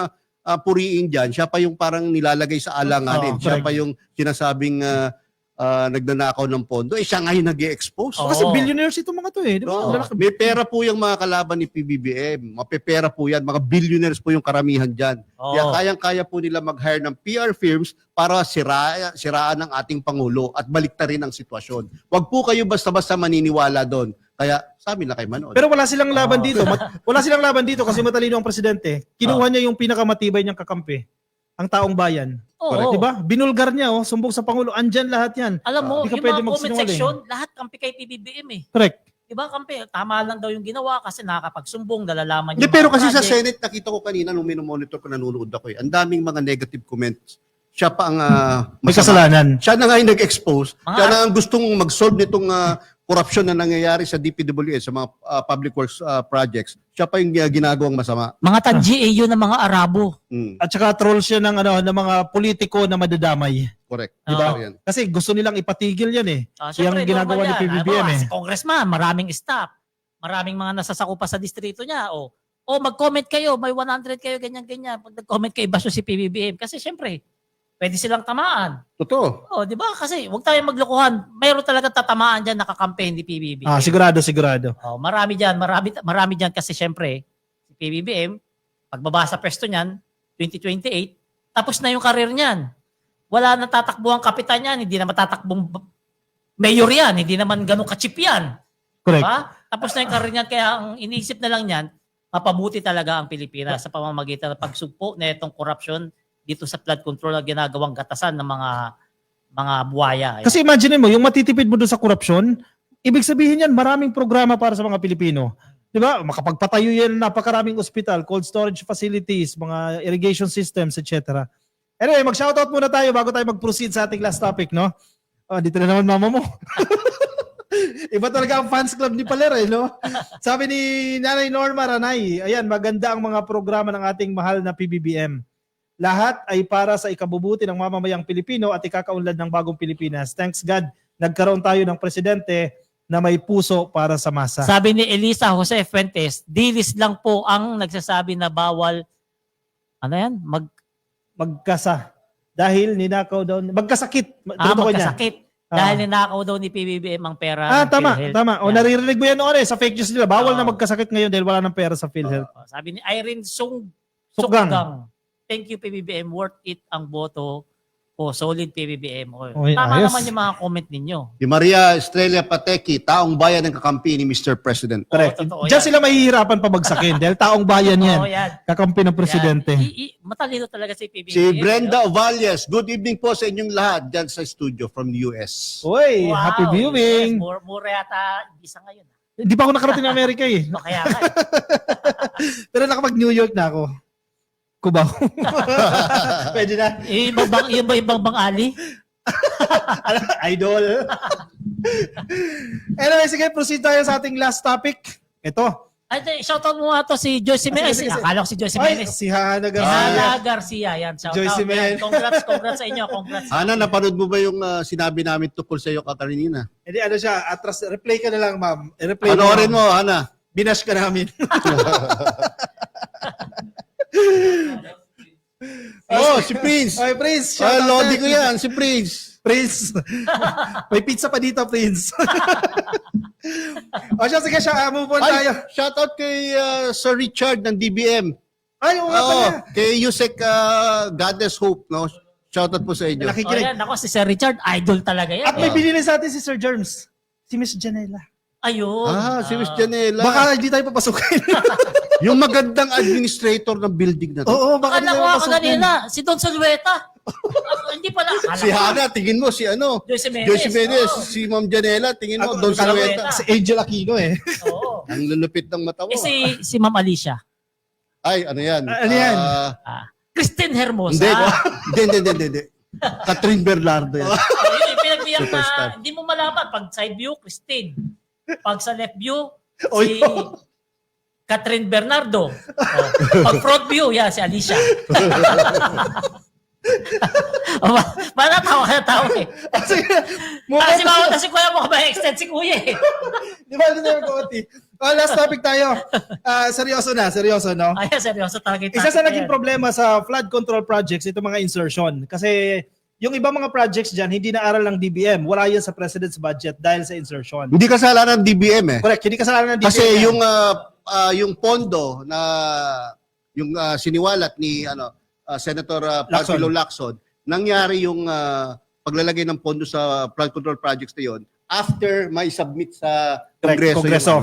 puriin dyan, siya pa yung parang nilalagay sa alanganin.
Oo,
Siya
correct.
pa yung sinasabing nagnanakaw ng pondo. Siya ngayon nag-i-expose.
Oo.
Kasi billionaires itong mga to eh. Di ba?
Oo.
Lalaki.
May pera po yung mga kalaban ni PBBM. Mapepera po yan. Mga billionaires po yung karamihan dyan.
Oo.
Kaya kayang-kaya po nila mag-hire ng PR firms para siraan ng ating Pangulo at baliktarin ang sitwasyon. Huwag po kayo basta-basta maniniwala doon. Kaya sabi na kay Manood.
Pero wala silang laban dito. Wala silang laban dito kasi matalino ang presidente. Kinuha niya yung pinakamatibay niyang kakampi. Ang taong bayan.
Oo.
Diba? Binulgar niya, sumbong sa Pangulo. Andyan lahat yan.
Alam mo,
Hindi ka
yung
pwede
mga comment
magsinungaling.
section, lahat kampi kay PBBM eh.
Correct.
Diba kampi? Tama lang daw yung ginawa kasi nakakapagsumbong, nalalaman
Hindi,
yung
pero
mga
kasi sa
project.
Senate, nakita ko kanina nung minomonitor ko, nanonood ako eh. Ang daming mga negative comments. Siya pa ang
May
masama.
kasalanan.
Siya na nga yung nag-expose.
Mga-
Siya na ang gustong mag-solve nitong corruption na nangyayari sa DPWH, sa mga public works projects. Siya pa yung ginagawang masama.
Mga tag-GAU ng mga Arabo.
Mm,
At saka troll siya ng mga politiko na madadamay.
correct.
Diba?
Yan.
Kasi gusto nilang ipatigil yan eh.
Syempre,
Yung ginagawa
normal
ni
yan.
PBBM
Halimbawa,
eh.
Si congressman, maraming staff. Maraming mga nasasakupan sa distrito niya. O mag-comment kayo, may 100 kayo, ganyan-ganyan. Pag nag-comment kayo, basyo si PBBM. Kasi syempre, pwede silang tamaan.
Totoo.
O, di ba? Kasi huwag tayong maglokohan. Mayroon talaga tatamaan dyan nakakampaign ni PBBM.
Sigurado.
Oh, marami diyan kasi syempre si PBBM pagbaba sa pwesto niyan 2028 tapos na yung career niyan. Wala na tatakbo ang kapitan niyan, hindi na matatakbong mayor yan, hindi naman ganun ka-cheap yan.
Correct.
Diba? Tapos na yung career niyan kaya ang iniisip na lang niyan mapabuti talaga ang Pilipinas sa pamamagitan ng pagsugpo na itong corruption dito sa flood control na ginagawang gatasan ng mga buwaya.
Kasi imagine mo, yung matitipid mo doon sa korupsyon, ibig sabihin yan, maraming programa para sa mga Pilipino. Di ba? Makapagpatayo yan ng napakaraming ospital, cold storage facilities, mga irrigation systems, etc. Anyway, mag-shoutout muna tayo bago tayo mag-proceed sa ating last topic, no? Dito na naman mama mo. Iba talaga ang fans club ni Paler, no? Sabi ni Nanay Norma Ranay, ayan, maganda ang mga programa ng ating mahal na PBBM. Lahat ay para sa ikabubuti ng mamamayang Pilipino at ikakaunlad ng bagong Pilipinas. Thanks God, nagkaroon tayo ng presidente na may puso para sa masa.
Sabi ni Elisa Jose Fuentes, dilis lang po ang nagsasabi na bawal, ano yan?
Magkasa. Dahil ninakaw daw, magkasakit.
Magkasakit. Dahil ninakaw daw ni PBBM ang pera. ng
Tama,
PhilHealth.
tama. O
Yan.
naririnig mo yan noon sa fake news nila. Bawal
Oo.
na magkasakit ngayon dahil wala ng pera sa PhilHealth.
Sabi ni Irene
Suggang.
Suggang. Thank you PBBM, worth it ang boto ko, solid PBBM.
Oy,
Tama
ayos.
naman yung mga comment ninyo.
Si Maria Estrella Pateki, taong bayan ng kakampi ni Mr. President.
Correct.
totoo
Diyan
yan.
sila mahihirapan pabagsakin dahil taong bayan yan.
Oo, yan.
Kakampi ng presidente.
Matalino talaga si PBBM.
Si Brenda Ovalles, good evening po sa inyong lahat dyan sa studio from the US.
Uy,
Wow,
happy viewing.
Yes, mura yata isa ngayon.
Hindi pa ako nakarating ng Amerika eh.
O kaya nga.
Pero nakapag-New York na ako. Cubao. Pwede na.
Yung ibang bang ali?
Idol. Anyway, sige, proceed tayo sa ating last topic. Ito.
Ay, shoutout mo nga to si Joyce Jimenez.
sige, sige.
Akala ko si Joyce
Ay,
Jimenez.
si Hana Garcia.
Hana Garcia. Yan, shoutout.
Joyce Jimenez.
Congrats sa inyo. Congrats.
Ana, napanood mo ba yung sinabi namin tungkol sa iyo, Katarina?
Hindi, ano siya, atras, replay ka na lang, ma'am. Replay
Panoorin mo, Ana.
Binash ka namin.
Oh, si Prince.
Ay, Prince.
Ah,
shoutout
Lodi
na.
ko yan, si Prince.
Prince. May pizza pa dito, Prince. O siya, sige siya, move on tayo.
Ay, shoutout kay Sir Richard ng DBM.
Ay, oo nga pala.
Kay Yusek Goddess Hope, no? Shoutout po sa inyo.
Oh,
Nakikinig.
yan. Ako si Sir Richard, idol talaga yan.
At may
eh.
binili sa atin si Sir Germs. Si Miss Janela.
Ayun.
Si Miss Janela.
Baka hindi tayo papasukin.
Yung magandang administrator ng building na to.
Oo, baka
Akala
hindi
ko
tayo
ako
papasukin.
kanina, si Don Salueta. Hindi pala. Akala
Si
ko,
Hana, tingin mo si ano?
Joyce Jimenez.
Joyce Jimenez.
Oo.
Si Ma'am Janela, tingin mo,
Ako,
Don
akala ko
Salueta.
Si Angel Aquino eh.
Oo.
Ang lulupit ng mata mo.
Eh, si Ma'am Alicia.
Ay, ano yan?
Ano yan?
Christine Hermosa.
Hindi. Catherine Bernardo yan.
Yun yung pinagbiyak
Superstar.
na hindi mo malaman. Pag side view, Christine. Pag sa left view,
Oy,
si Catherine Bernardo. Pag front view, si Alicia. Tawa eh. Si Kuya mo ba extend si Kuya eh.
Di ba, hindi tayo mag-OT. Last topic tayo. Seryoso, no?
Ay, seryoso talaga yung
Isa sa
topic na
naging
yan.
problema sa flood control projects, ito mga insertion. Kasi yung ibang mga projects dyan, hindi na-aral ng DBM. Wala yan sa President's budget dahil sa insertion.
Hindi kasalanan ng DBM eh.
Correct, hindi kasalanan ng DBM.
Kasi
yan.
yung pondo na yung siniwalat ni Senator Pagpilo Lacson, nangyari yung paglalagay ng pondo sa flood control projects na yon after may submit sa
Correct, Kongreso.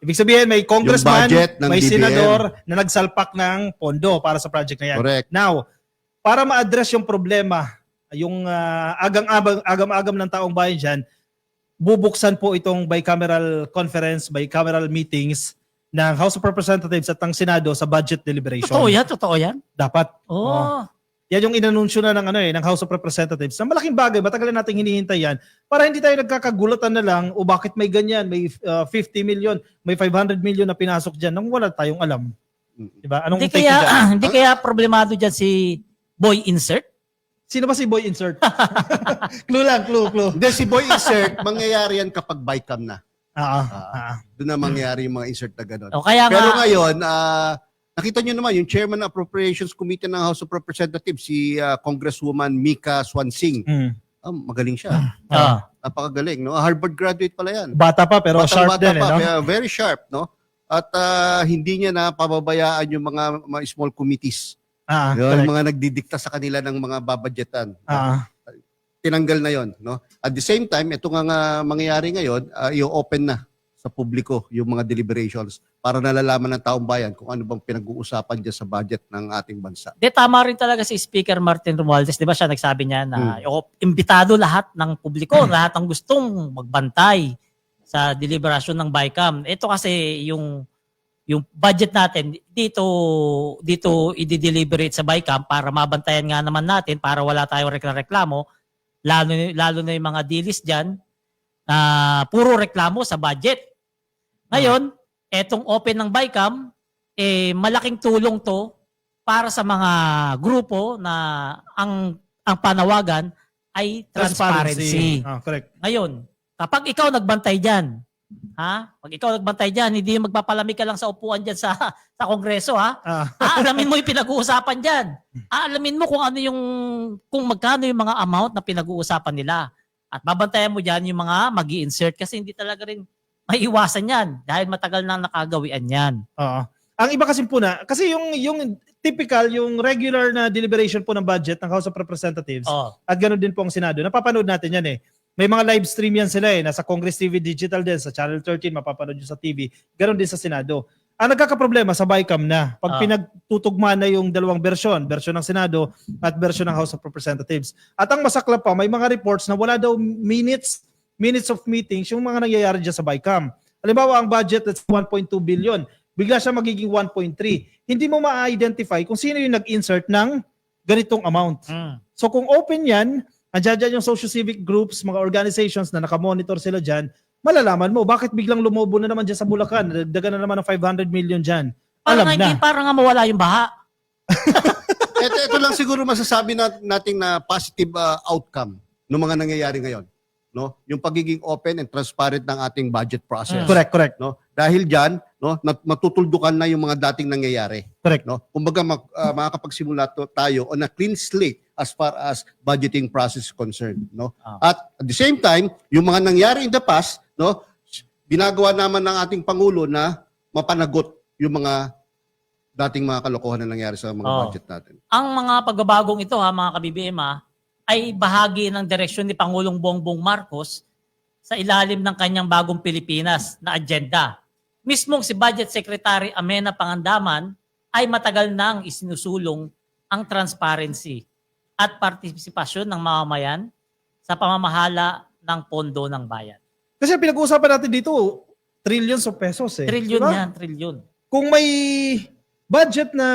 Ibig sabihin, may congressman,
budget ng
may
DBM.
senador na nagsalpak ng pondo para sa project na yan.
Correct.
Now, para ma-address yung problema, yung agam-agam ng taong bayan dyan, bubuksan po itong bicameral conference, bicameral meetings ng House of Representatives at ng Senado sa budget deliberation.
Totoo yan?
Dapat.
Oh.
Yan yung inanunsyo na ng House of Representatives. Na malaking bagay, matagal na nating hinihintay yan para hindi tayo nagkakagulatan na lang o bakit may ganyan, may 50 million, may 500 million na pinasok dyan nang wala tayong alam. Diba? Anong
Hindi
take nyo dyan?
hindi kaya problemado dyan si Boy Insert?
Sino ba si Boy Insert? Clue lang, clue.
Hindi, si Boy Insert, mangyayari yan kapag BICAM na. Doon na mangyayari yung mga insert na gano'n.
O kaya
Pero
nga,
ngayon, nakita nyo naman, yung Chairman ng Appropriations Committee ng House of Representatives, si Congresswoman Mika Swansing, magaling siya. Napakagaling, no? Harvard graduate pala yan.
Bata pa pero sharp
Batang-bata
din,
pa,
no?
kaya very sharp, no? At hindi niya na pababayaan yung mga small committees. Yung
Correct.
mga nagdidikta sa kanila ng mga babadgetan. Tinanggal na yon, no? At the same time, ito nga mangyayari ngayon, i-open na sa publiko yung mga deliberations para nalalaman ng taong bayan kung ano bang pinag-uusapan dyan sa budget ng ating bansa.
tama rin talaga si Speaker Martin Romualdez. Di ba siya nagsabi niya na imbitado lahat ng publiko, lahat ng gustong magbantay sa deliberasyon ng BICAM. Ito kasi yung budget natin dito i-deliberate sa BICAM para mabantayan nga naman natin para wala tayong reklamo, lalo na yung mga dilis diyan na puro reklamo sa budget. Ngayon, etong open ng BICAM, malaking tulong to para sa mga grupo na ang panawagan ay transparency.
Correct.
Ngayon, kapag ikaw nagbantay diyan, pag ikaw nagbantay diyan, hindi magpapalamig ka lang sa upuan diyan sa Kongreso, Aalamin mo yung pinag-uusapan diyan. Aalamin mo kung magkano yung mga amount na pinag-uusapan nila. At babantayan mo diyan yung mga magi-insert kasi hindi talaga rin maiiwasan yan dahil matagal na nakagawian yan.
Ang iba kasi po kasi yung typical, yung regular na deliberation po ng budget ng House of Representatives at ganoon din po ang Senado. Napapanood natin yan eh. May mga live stream yan sila eh. Nasa Congress TV Digital din, sa Channel 13, mapapanood nyo sa TV. Ganoon din sa Senado. Ang nagkakaproblema sa BICAM na, pag pinagtutugma na yung dalawang bersyon ng Senado at bersyon ng House of Representatives. At ang masaklap pa, may mga reports na wala daw minutes of meetings yung mga nangyayari dyan sa BICAM. Halimbawa, ang budget is 1.2 billion. Bigla siya magiging 1.3. Hindi mo ma-identify kung sino yung nag-insert ng ganitong amount. So kung open yan, andyan dyan yung social-civic groups, mga organizations na nakamonitor sila dyan, malalaman mo, bakit biglang lumobo na naman dyan sa Bulacan? Nagdagan na naman ng 500 million dyan. Alam na.
Parang nga mawala yung baha.
ito lang siguro masasabi natin na positive outcome ng mga nangyayari ngayon. No? Yung pagiging open and transparent ng ating budget process.
Correct.
No? Dahil diyan, no, matutuldukan na yung mga dating nangyayari.
Correct.
No? Kumbaga makakapagsimula tayo on a clean slate as far as budgeting process is concerned, no? At the same time, yung mga nangyari in the past, no, ginagawa naman ng ating pangulo na mapanagot yung mga dating mga kalokohan na nangyari sa mga budget natin.
Ang mga pagbabagong ito mga ka-BBM ay bahagi ng direksyon ni Pangulong Bongbong Marcos sa ilalim ng kanyang bagong Pilipinas na agenda. Mismong si Budget Secretary Amena Pangandaman ay matagal nang isinusulong ang transparency at partisipasyon ng mamamayan sa pamamahala ng pondo ng bayan.
Kasi pinag-uusapan natin dito, trillions of pesos eh.
Trilyon
Diba?
yan, trilyon.
Kung may budget na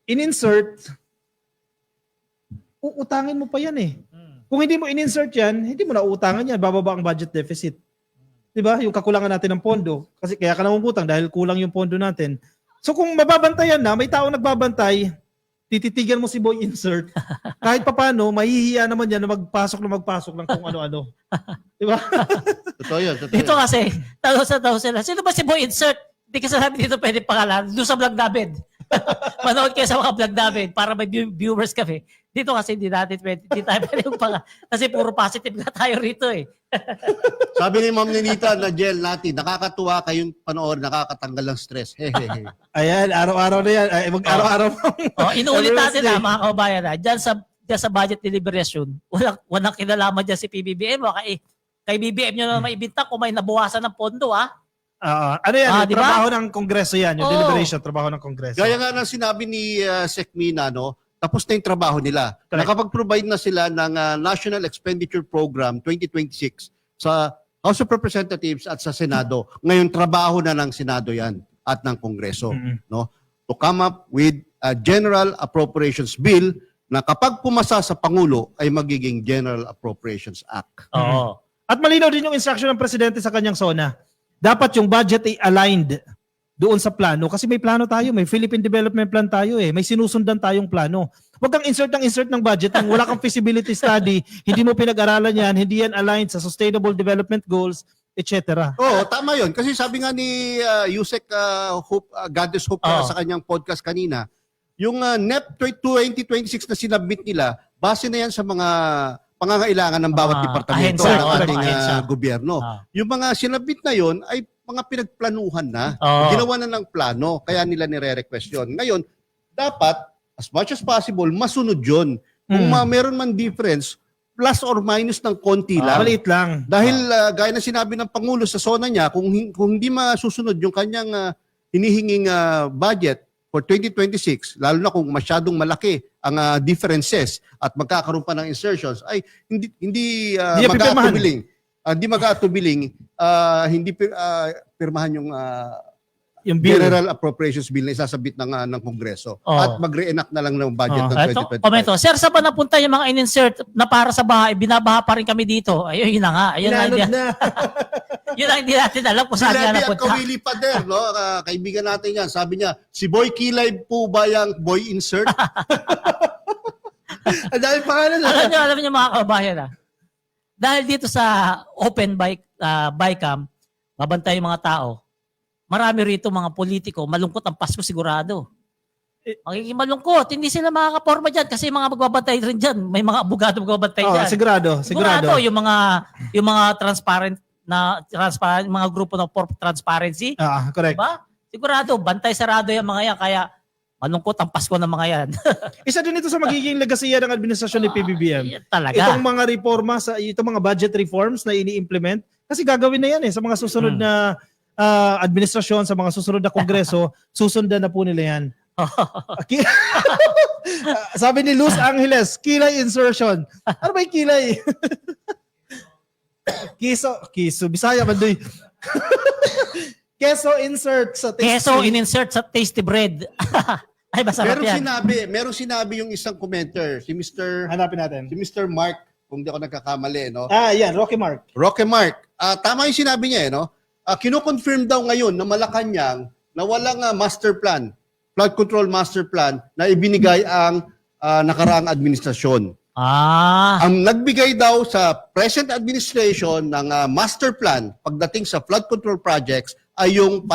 in-insert, uutangin mo pa yan eh. Kung hindi mo in-insert yan, hindi mo na uutangan yan, bababa ang budget deficit. 'Di ba? Yung kakulangan natin ng pondo. Kasi kaya ka namumutang dahil kulang yung pondo natin. So kung mababantayan na, may tao nagbabantay, tititigan mo si Boy Insert, kahit papano, mahihiya naman yan na magpasok ng kung ano-ano. 'Di ba?
Totoo yun. Totoo
Dito
yun.
kasi, tanong sila, sino ba si Boy Insert? Hindi kasi sabi dito pwede pangalan. Doon sa vlog namin. Manood kayo sa mga vlog namin para may viewers kami. Dito kasi hindi tayo pwede yung kasi puro positive nga tayo rito eh.
Sabi ni Ma'am Nenita na gel natin, nakakatuwa kayong panoorin, nakakatanggal ng stress. Hehehe.
Ayan, araw-araw na yan. Ay, araw-araw.
Inuulit natin
Every
mga kababayan Diyan sa budget deliberation, walang kinalaman dyan si PBBM. Kay BBM nyo na maibintang kung may nabawasan ng pondo
Ano yan?
diba?
Trabaho ng Kongreso yan. Yung
Oo.
deliberation, trabaho ng Kongreso.
Gaya nga ng sinabi ni Sec Mina, no? Tapos na yung trabaho nila.
Correct.
Nakapag-provide na sila ng National Expenditure Program 2026 sa House of Representatives at sa Senado. Ngayon, trabaho na ng Senado yan at ng Kongreso. No? To come up with a General Appropriations Bill na kapag pumasa sa Pangulo ay magiging General Appropriations Act.
Oo.
At malinaw din yung instruction ng Presidente sa kanyang SONA. Dapat yung budget ay aligned doon sa plano. Kasi may plano tayo, may Philippine Development Plan tayo eh. May sinusundan tayong plano. Huwag kang insert ng budget nang wala kang feasibility study, hindi mo pinag-aralan yan, hindi yan aligned sa Sustainable Development Goals, etc.
Oo, tama yun. Kasi sabi nga ni Yusek Goddess Hope sa kanyang podcast kanina, yung NEP 2026 na sinabmit nila, base na yan sa mga pangangailangan ng bawat departamento
ahensya,
ng ating
ahensya.
gobyerno. Yung mga sinabmit na yon ay mga pinagplanuhan na, ginawa na ng plano, kaya nila nire-request yun. Ngayon, dapat, as much as possible, masunod yun. Kung meron man difference, plus or minus ng konti lang.
Maliit lang.
Dahil gaya na sinabi ng Pangulo sa SONA niya, kung hindi masusunod yung kanyang hinihinging budget for 2026, lalo na kung masyadong malaki ang differences at magkakaroon pa ng insertions, ay hindi mag-aatubiling. Hindi mag-aatubiling, hindi pirmahan yung
bill.
General Appropriations Bill na isasabit ng Kongreso. At mag-re-enact na lang ng budget ng 2025.
Komento. Sir, sa ba napunta yung mga in-insert na para sa bahay, binabaha pa rin kami dito. Ayun, yun na nga. Ayun na. Yun ang hindi natin alam kung saan nga
Levy at
napunta.
Kawili Pader, no? Kaibigan natin yan. Sabi niya, si Boy Kilay po ba yung Boy Insert?
Ang dami pangalan.
Alam niyo mga kababayan dahil dito sa open bycam, babantay yung mga tao. Marami rito mga politiko, malungkot ang Pasko sigurado. Magiging malungkot. Hindi sila makakaporma dyan kasi mga magbabantay rin dyan. May mga abogado magbabantay dyan.
Sigurado.
Yung mga transparent mga grupo ng transparency.
Correct.
Diba? Sigurado, bantay sarado yung mga yan. Kaya malungkot ang Pasko ng mga yan.
Isa din ito sa magiging legasya ng administrasyon ni PBBM.
Talaga.
Itong mga reforma, itong mga budget reforms na ini-implement, kasi gagawin na yan sa mga susunod na administrasyon, sa mga susunod na kongreso, susundan na po nila yan. Sabi ni Luz Angeles, kilay insertion. Ano ba yung kilay? Kiso, Bisaya, Mandoy. Keso insert sa tasty.
Keso in-insert sa tasty bread. Ay, masarap yan.
Merong sinabi yung isang commenter, si Mr.
Hanapin natin.
Si Mr. Mark, kung di ako nagkakamali, no?
Yan, Rocky Mark.
Rocky Mark. Tama yung sinabi niya, no? Kino-confirm daw ngayon na Malacanang na walang master plan, flood control master plan na ibinigay ang nakaraang administrasyon. Ang nagbigay daw sa present administration ng master plan pagdating sa flood control projects ay yung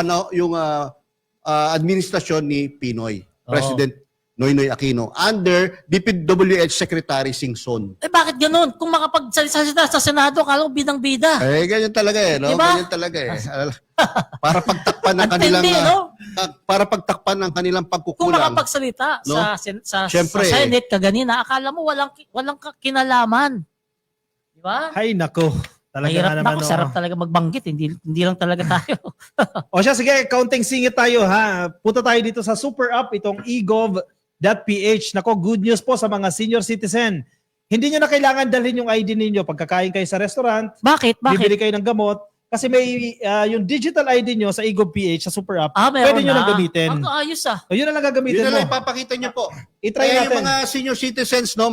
administrasyon ni Pinoy, President Noynoy Aquino, under DPWH Secretary Singson.
Bakit ganun? Kung makapagsalita sa Senado, kala ko bidang-bida.
Ganyan talaga no?
Diba?
Ganyan talaga Para pagtakpan ng kanilang...
no?
para pagtakpan ang kanilang
Kung
pagkukulang.
makapagsalita
No?
sa
Siyempre,
Senate kaganina, akala mo walang kinalaman. Di ba?
Hay nako. Talaga
Mahirap
nga
na
naman.
ako,
oh.
sarap talaga magbanggit. Hindi lang talaga tayo.
O siya, sige, counting singit tayo ha. Punta tayo dito sa super app, itong egov.ph. Nako, good news po sa mga senior citizen. Hindi nyo na kailangan dalhin yung ID ninyo pagkakain kayo sa restaurant,
Bakit?
bibili kayo ng gamot, kasi may yung digital ID nyo sa egov.ph sa super app,
Meron
pwede nyo
na.
nang gamitin.
Ang ayos ah.
O, yun na lang gagamitin
Yun na lang
mo.
ipapakita nyo po.
I-try
Kaya
natin.
yung mga senior citizens, no,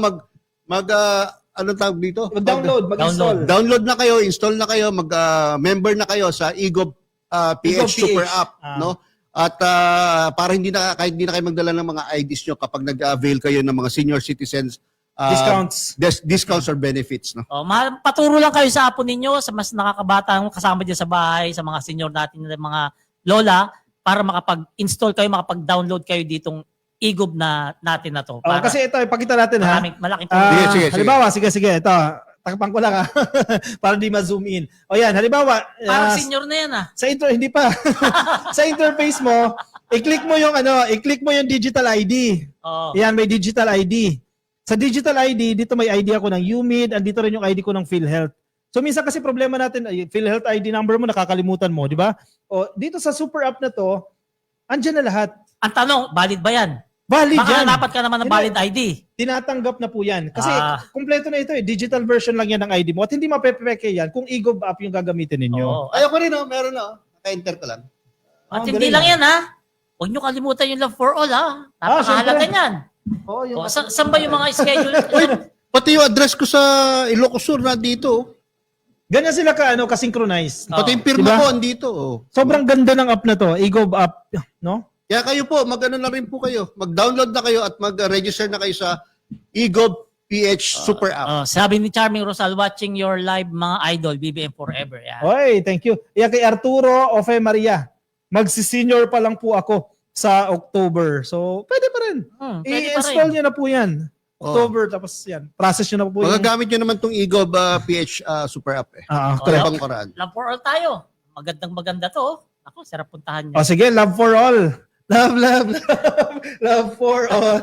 anong tawag dito?
Mag-download, mag-install.
Download na kayo, install na kayo, member na kayo sa egov PH
egov.ph.
Super App,
Ah.
no? At para kahit hindi na kayo magdala ng mga IDs nyo kapag nag-avail kayo ng mga senior citizens discounts or benefits, no?
Paturo lang kayo sa apo ninyo, sa mas nakakabatang kasama dyan sa bahay, sa mga senior natin, mga lola, para makapag-install kayo, makapag-download kayo ditong egov natin na to. Para
Kasi ito, ipakita natin ha.
malaking
Sige.
Halimbawa, sige. Ito, takpan ko lang ha. Para di ma-zoom in. O yan, halimbawa,
parang senior na yan ah.
hindi pa. Sa interface mo, i-click mo yung digital ID.
Oo.
Yan, may digital ID. Sa digital ID, dito may ID ako ng UMID, andito rin yung ID ko ng PhilHealth. So minsan kasi problema natin, PhilHealth ID number mo, nakakalimutan mo, di ba? O dito sa super app na to, andyan na lahat.
Ang tanong, valid ba yan?
Valid
Baka
yan.
dapat ka naman ng valid ID.
Tinatanggap na po yan. Kasi
Ah.
kumpleto na ito eh. Digital version lang yan ng ID mo. At hindi mapepeke yan kung egov app yung gagamitin ninyo.
Oo.
Ayoko rin, no? Meron na. Naka-enter ko lang.
At
Ah,
hindi
galing,
lang yan ha. Huwag nyo kalimutan yung Love for All ha. Napakahalaga
syempre.
niyan.
Oh, yung...
Saan ba yung mga schedule?
Pati yung address ko sa Ilocos Sur na dito.
Ganyan sila ka-synchronize.
Pati yung firma
Diba?
ko andito.
Sobrang ganda ng app na to. Egov app, no?
Kaya kayo po, mag-ano na rin po kayo. Mag-download na kayo at mag-register na kayo sa egov PH Super App.
Sabi ni Charming Rosal, watching your live mga idol, BBM forever. Yan.
Oy, thank you. Yan kay Arturo Ofe Maria. Magsi-senior pa lang po ako sa October. So, pwede pa rin.
Pwede pa
I-install
rin.
nyo na po yan. October, tapos yan. Process nyo na po yan.
Magagamit nyo naman itong egov PH Super App eh.
Correct.
Ibang paraan.
Love for All tayo. Maganda to. Ako, sarap puntahan niyo.
O sige, love for all. Love for all.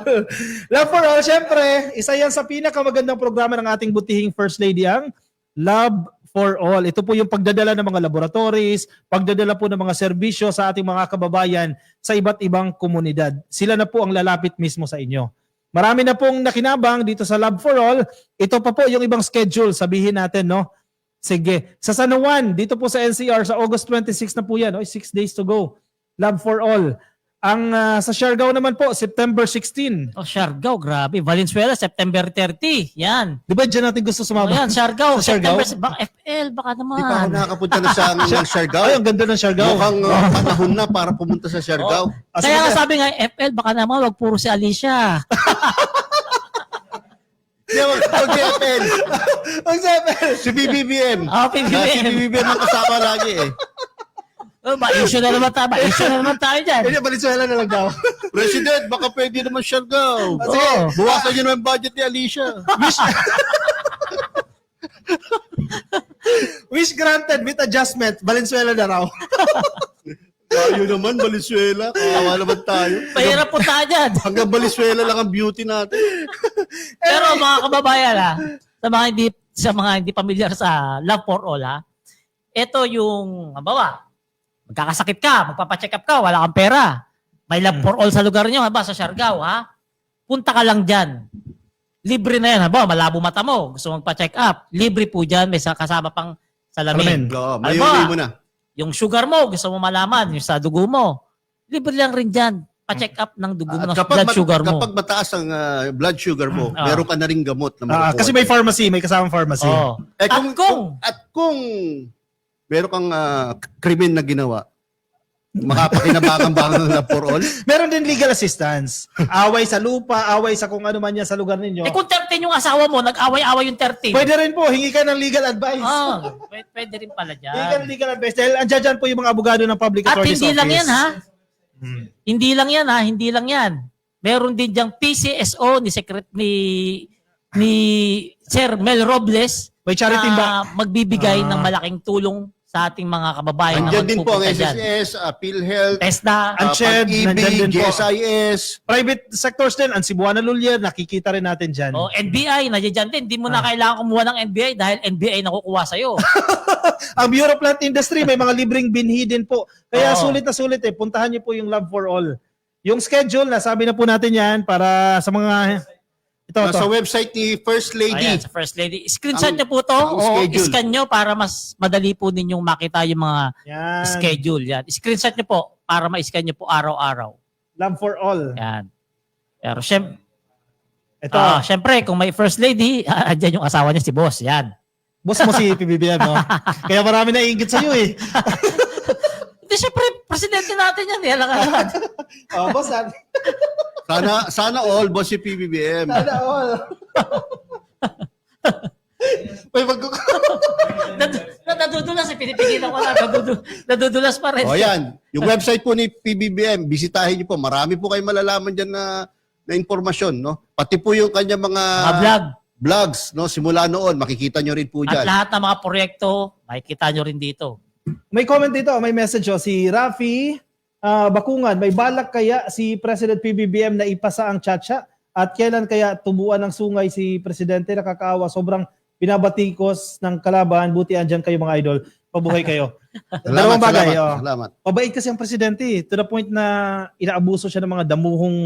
Love for all, syempre, isa yan sa pinakamagandang programa ng ating butihing First Lady, ang Love for All. Ito po yung pagdadala ng mga laboratories, pagdadala po ng mga serbisyo sa ating mga kababayan sa iba't ibang komunidad. Sila na po ang lalapit mismo sa inyo. Marami na pong nakinabang dito sa Love for All. Ito pa po yung ibang schedule, sabihin natin, no? Sige. Sa San Juan, dito po sa NCR, sa August 26 na po yan. 6 days to go. Love for All. Ang sa Siargao naman po, September 16.
Siargao, grabe. Valenzuela, September 30. Yan.
Di ba dyan natin gusto sumama?
Yan, Siargao.
Sa Siargao?
FL, baka naman.
Di pa ako nakakapunta na sa Siargao.
Ay, ang ganda ng Siargao.
Mukhang panahon na para pumunta sa Siargao.
Kaya nga sabi nga, FL, baka naman wag puro si Alicia.
Hindi, wag si FL. Si BBBM. Si
PBBM.
BBBM ang kasama lagi eh.
Ma-issue na naman tayo dyan.
Hindi, Valenzuela na lang daw.
President, baka pwede naman Siargao.
Sige.
Buwasan nyo naman yung budget ni Alicia.
Wish granted with adjustment. Valenzuela na raw.
Tayo naman, Valenzuela. Kawawa naman tayo.
Mahirap po tayo dyan.
Hanggang Valenzuela lang ang beauty natin.
Pero mga kababayan sa mga hindi pamilyar sa Love for All ito yung, halimbawa, magkakasakit ka, magpapacheck up ka, wala kang pera. May Love for All sa lugar nyo, sa Siargao, punta ka lang dyan. Libre na yan, malabo mata mo, gusto magpa-check up. Libre po dyan, may kasama pang salamin.
Mayumi mo na.
Yung sugar mo, gusto mo malaman, yung sa dugo mo. Libre lang rin dyan. Pa-check up ng dugo mo, ng blood sugar mo.
Kapag mataas ang blood sugar mo, meron ka na ring gamot na makukuha.
Kasi may pharmacy, may kasamang pharmacy.
Oh.
Kung meron kang krimen na ginawa, makapakinabangan ba ng Love for All?
Meron din legal assistance. Away sa lupa, away sa kung ano man yan sa lugar ninyo.
Kung 13 yung asawa mo, nag-away-away yung 13.
Pwede rin po, hingi ka ng legal advice.
Pwede rin pala dyan.
Hingi ka ng legal advice. Dahil andyan dyan po yung mga abogado ng Public
At
Attorney's
hindi
Office.
lang yan Hindi lang yan. Meron din diyang PCSO ni Sir Mel Robles
may charity
na magbibigay ng malaking tulong sa ating mga kababayan
Nandiyan din po ang
magpupunta dyan.
SSS, PhilHealth,
TESDA,
Anched, nandyan din
PAG-IBIG,
po.
GSIS.
Private sectors din, ang Cebuana Lulia, nakikita rin natin dyan.
NBI, nandiyan din. Hindi mo na kailangan kumuha ng NBI dahil NBI nakukuha sa'yo.
Ang Bureau of Plant Industry, may mga libreng binhi din po. Kaya
Oo.
sulit na sulit puntahan niyo po yung Love for All. Yung schedule, nasabi na po natin yan para sa mga... Ito.
Sa website ni First Lady.
Ayan, sa First Lady. Screenshot
Ang-
nyo po to
ang
o
schedule.
scan nyo para mas madali po ninyong makita yung mga
Yan.
schedule. Yan. Screenshot nyo po para ma-scan nyo po araw-araw.
Love for All.
Yan. Pero
Ito.
syempre, kung may First Lady, andyan yung asawa niya si Boss. Yan.
Boss mo si PBBM, no? Kaya marami naiingit sa'yo eh.
Hindi, syempre, presidente natin yan. Yan lang agad.
Boss,
Sana all, boss si PBBM.
Sana all. May
Nadudulas, pinipigilan ko lang. Nadudulas pa rin.
O yan, yung website po ni PBBM, bisitahin niyo po. Marami po kayo malalaman dyan na informasyon, no? Pati po yung kanya mga
Vlog.
vlogs, no? Simula noon, makikita nyo rin po
At
dyan.
lahat ng mga proyekto, makikita nyo rin dito.
May comment dito, may message si Rafi Bakungan, may balak kaya si President PBBM na ipasa ang tsa-tsa? At kailan kaya tubuan ng sungay si Presidente? Nakakaawa, sobrang binabatikos ng kalaban. Buti andyan kayo mga idol. Pabuhay kayo. Dalawang bagay.
Salamat.
Mabait kasi ang Presidente. To the point na inaabuso siya ng mga damuhong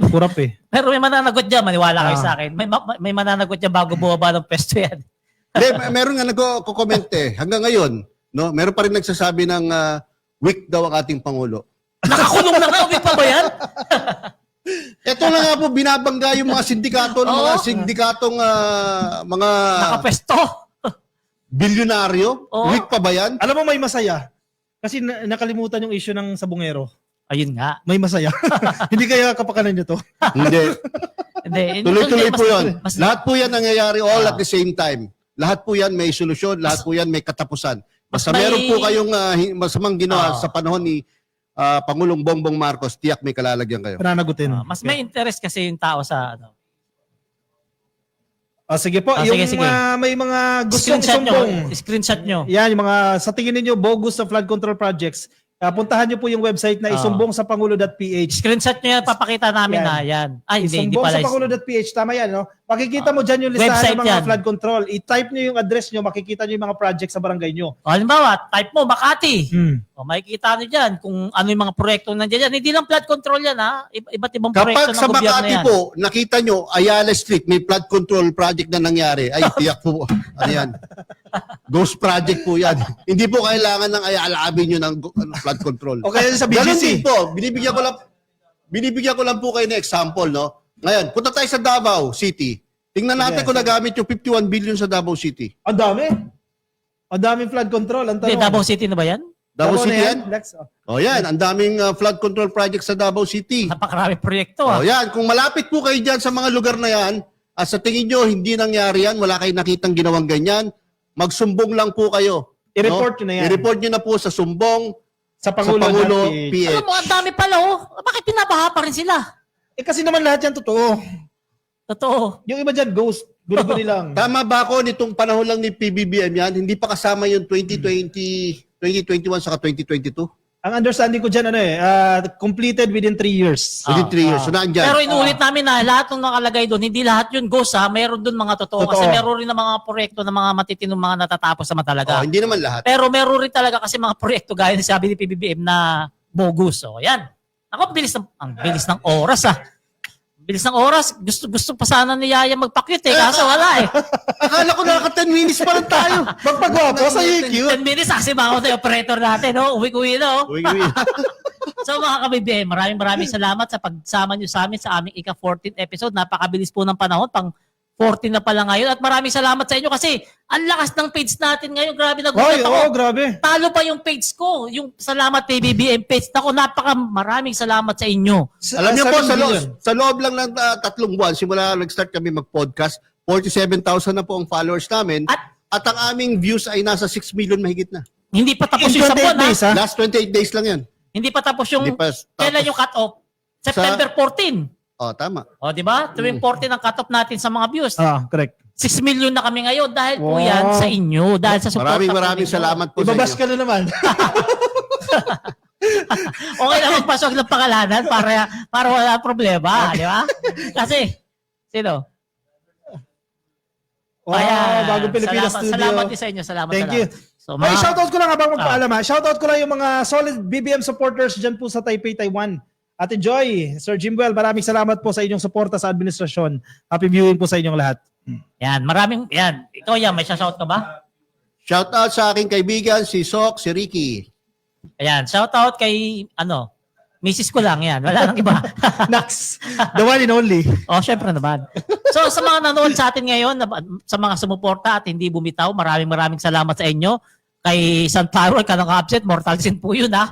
kurap eh.
Pero may mananagot dyan, maniwala kayo sa akin. May mananagot dyan bago bumaba ng pesto yan.
Meron nga nagko-comment eh. Hanggang ngayon, no? Meron pa rin nagsasabi ng weak daw ang ating Pangulo.
Nakakulong na nga, uwi pa ba yan?
Ito na nga po, binabangga yung mga sindikato ng mga sindikatong mga
Nakapesto.
bilyonaryo.
Oo.
Weak pa ba yan?
Alam mo may masaya. Kasi nakalimutan yung issue ng sabungero.
Ayun nga.
May masaya. Hindi kaya kapakanan nyo to.
Hindi.
Hindi,
Tuloy-tuloy
mas-
po yun.
mas-
Lahat po yan nangyayari all at the same time. Lahat po yan may solusyon. Lahat po yan may katapusan. Basta
may-
meron po kayong masamang ginawa
Oo.
sa panahon ni Pangulong Bongbong Marcos, tiyak may kalalagyan kayo.
Pananagutin.
mas may interest kasi yung tao sa ano.
Sige po,
Sige,
yung
sige.
May mga gustong
Screenshot nyo.
isumbong.
Screenshot nyo.
Yan, yung mga sa tingin niyo bogus na flood control projects. Puntahan niyo po yung website na isumbong sa pangulo.ph.
Screenshot nyo yan, papakita namin
Yan.
na yan. Ay, hindi
Isumbong
pala.
sa pangulo.ph. Tama yan, no? Makikita mo dyan yung listahan
Website
ng mga
yan.
flood control. I-type niyo yung address niyo, makikita niyo yung mga projects sa barangay niyo.
O, halimbawa, type mo, Makati.
Hmm.
O, makikita nyo dyan kung ano yung mga proyekto nandiyan dyan. Hindi lang flood control yan, ha? Iba't ibang proyekto
Kapag
ng
sa
gobyerno
Makati
yan.
po, nakita nyo, Ayala Street, may flood control project na nangyari. Ay, tiyak po. Ano yan? Ghost project po yan. Hindi po kailangan ng Ayala Avenue ng flood control.
O kaya sa
Ganun din
BGC.
po, binibigyan ko lang po kayo ng example, no? Ngayon, punta tayo sa Davao City. Tingnan natin
Yes.
kung nagamit yung 51 billion sa Davao City.
Ang dami. Ang daming flood control. Ang
Hindi,
tanong.
Davao City na ba yan?
Davao
na
City yan?
Lex?
O yan, ang daming flood control project sa Davao City.
Napakarami proyekto,
O
ha?
yan, kung malapit po kayo dyan sa mga lugar na yan, at sa tingin nyo hindi nangyari yan, wala kayong nakitang ginawang ganyan, magsumbong lang po kayo.
I-report nyo na yan.
I-report nyo na po sa sumbong
Sa
sa Pangulo
Pangulo.ph.
PH.
Alam mo, ang dami pala, oh. Bakit pinabaha pa rin sila?
Kasi naman lahat yan totoo.
Totoo.
Yung iba dyan, ghost. Guri-guri lang.
Tama ba ako nitong panahon lang ni PBBM yan? Hindi pa kasama yung 2020, 2021 saka 2022?
Ang understanding ko dyan, completed within 3 years.
Within 3 years. So nandyan.
Pero inulit namin na lahat ng nakalagay doon, hindi lahat yun ghost, ha? Meron doon mga totoo.
Totoo.
Kasi meron rin na mga proyekto na mga matitinong mga natatapos naman talaga.
Hindi naman lahat.
Pero meron rin talaga kasi mga proyekto gaya ng sabi ni PBBM na bogus. So, yan. Ako, ang bilis ng oras, ha? Bilis ng oras. Gusto pa sana ni Yaya magpa-cute, kaso wala, eh.
Akala ko naka 10 minutes pa lang tayo.
Magpagwapo sa
10
cute.
minutes, kasi mga na yung operator natin, no? Uwi-uwi na, oh. So mga kabibigay, maraming salamat sa pagsama nyo sa amin sa aming ika-14th episode. Napakabilis po ng panahon, pang 14 na pala ngayon. At maraming salamat sa inyo kasi ang lakas ng page natin ngayon. Grabe, nagulat ako.
Grabe.
Talo pa yung page ko. Yung salamat PBBM page. Ako, maraming salamat sa inyo.
Alam niyo po,
7 billion.
sa loob lang ng 3 buwan, simula nag-start kami mag-podcast, 47,000 na po ang followers namin. At ang aming views ay nasa 6 million mahigit na.
Hindi pa tapos
In
yung
28
sabon, ha?
days, ha?
Last 28 days lang yan.
Hindi pa tapos yung,
Hindi pa tapos.
kailan yung cut-off? September 14.
Oh, tama.
O, di ba? Tuwing 14 ang cut-off natin sa mga views.
Correct.
6 million na kami ngayon dahil po
Wow.
yan sa inyo. Dahil sa support.
Maraming salamat po sa
Ibabas
inyo.
ka na naman.
Okay lang magpasok ng pangalanan para wala problema, di ba? Kasi, sino?
Wow, bagong Pilipinas Studio.
Salamat din sa inyo. Salamat.
Thank you.
So,
Ay, shoutout ko lang habang magpaalam ha. Shoutout ko lang yung mga solid BBM supporters dyan po sa Taipei, Taiwan. Ate Joy, Sir Jimwell, maraming salamat po sa inyong suporta sa administrasyon. Happy viewing po sa inyong lahat.
yan, yan. Ikaw yan, may shout ka ba?
Shout out sa aking kaibigan, si Sok, si Ricky.
Ayan, shout out kay, Mrs. ko lang yan. Wala nang iba.
Next, the one and only.
Oh, syempre naman. So, sa mga nanood sa atin ngayon, sa mga sumuporta at hindi bumitaw, maraming salamat sa inyo. Kay San Paro, ka naka-absent, mortal sin po yun, ha?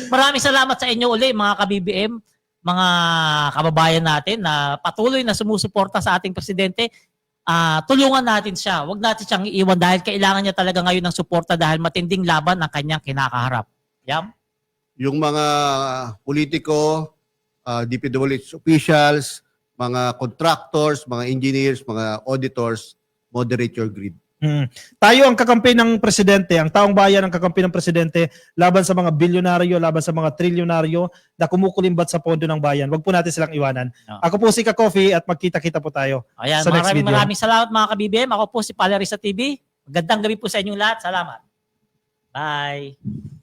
Maraming salamat sa inyo uli, mga ka-BBM, mga kababayan natin na patuloy na sumusuporta sa ating presidente. Tulungan natin siya. Huwag natin siyang iiwan dahil kailangan niya talaga ngayon ng suporta dahil matinding laban ang kanyang kinakaharap. Yam?
Yung mga politiko, DPWH officials, mga contractors, mga engineers, mga auditors, moderate your greed.
Tayo ang kakampi ng presidente, ang taong bayan ang kakampi ng presidente laban sa mga bilyonaryo, laban sa mga trilyonaryo na kumukulimbat sa pondo ng bayan. Huwag po natin silang iwanan.
No.
Ako po si Ka Coffee at magkita-kita po tayo
Ayan,
sa next video.
maraming salamat mga ka-BBM. Ako po si Palerisa TV. Magandang gabi po sa inyong lahat. Salamat. Bye.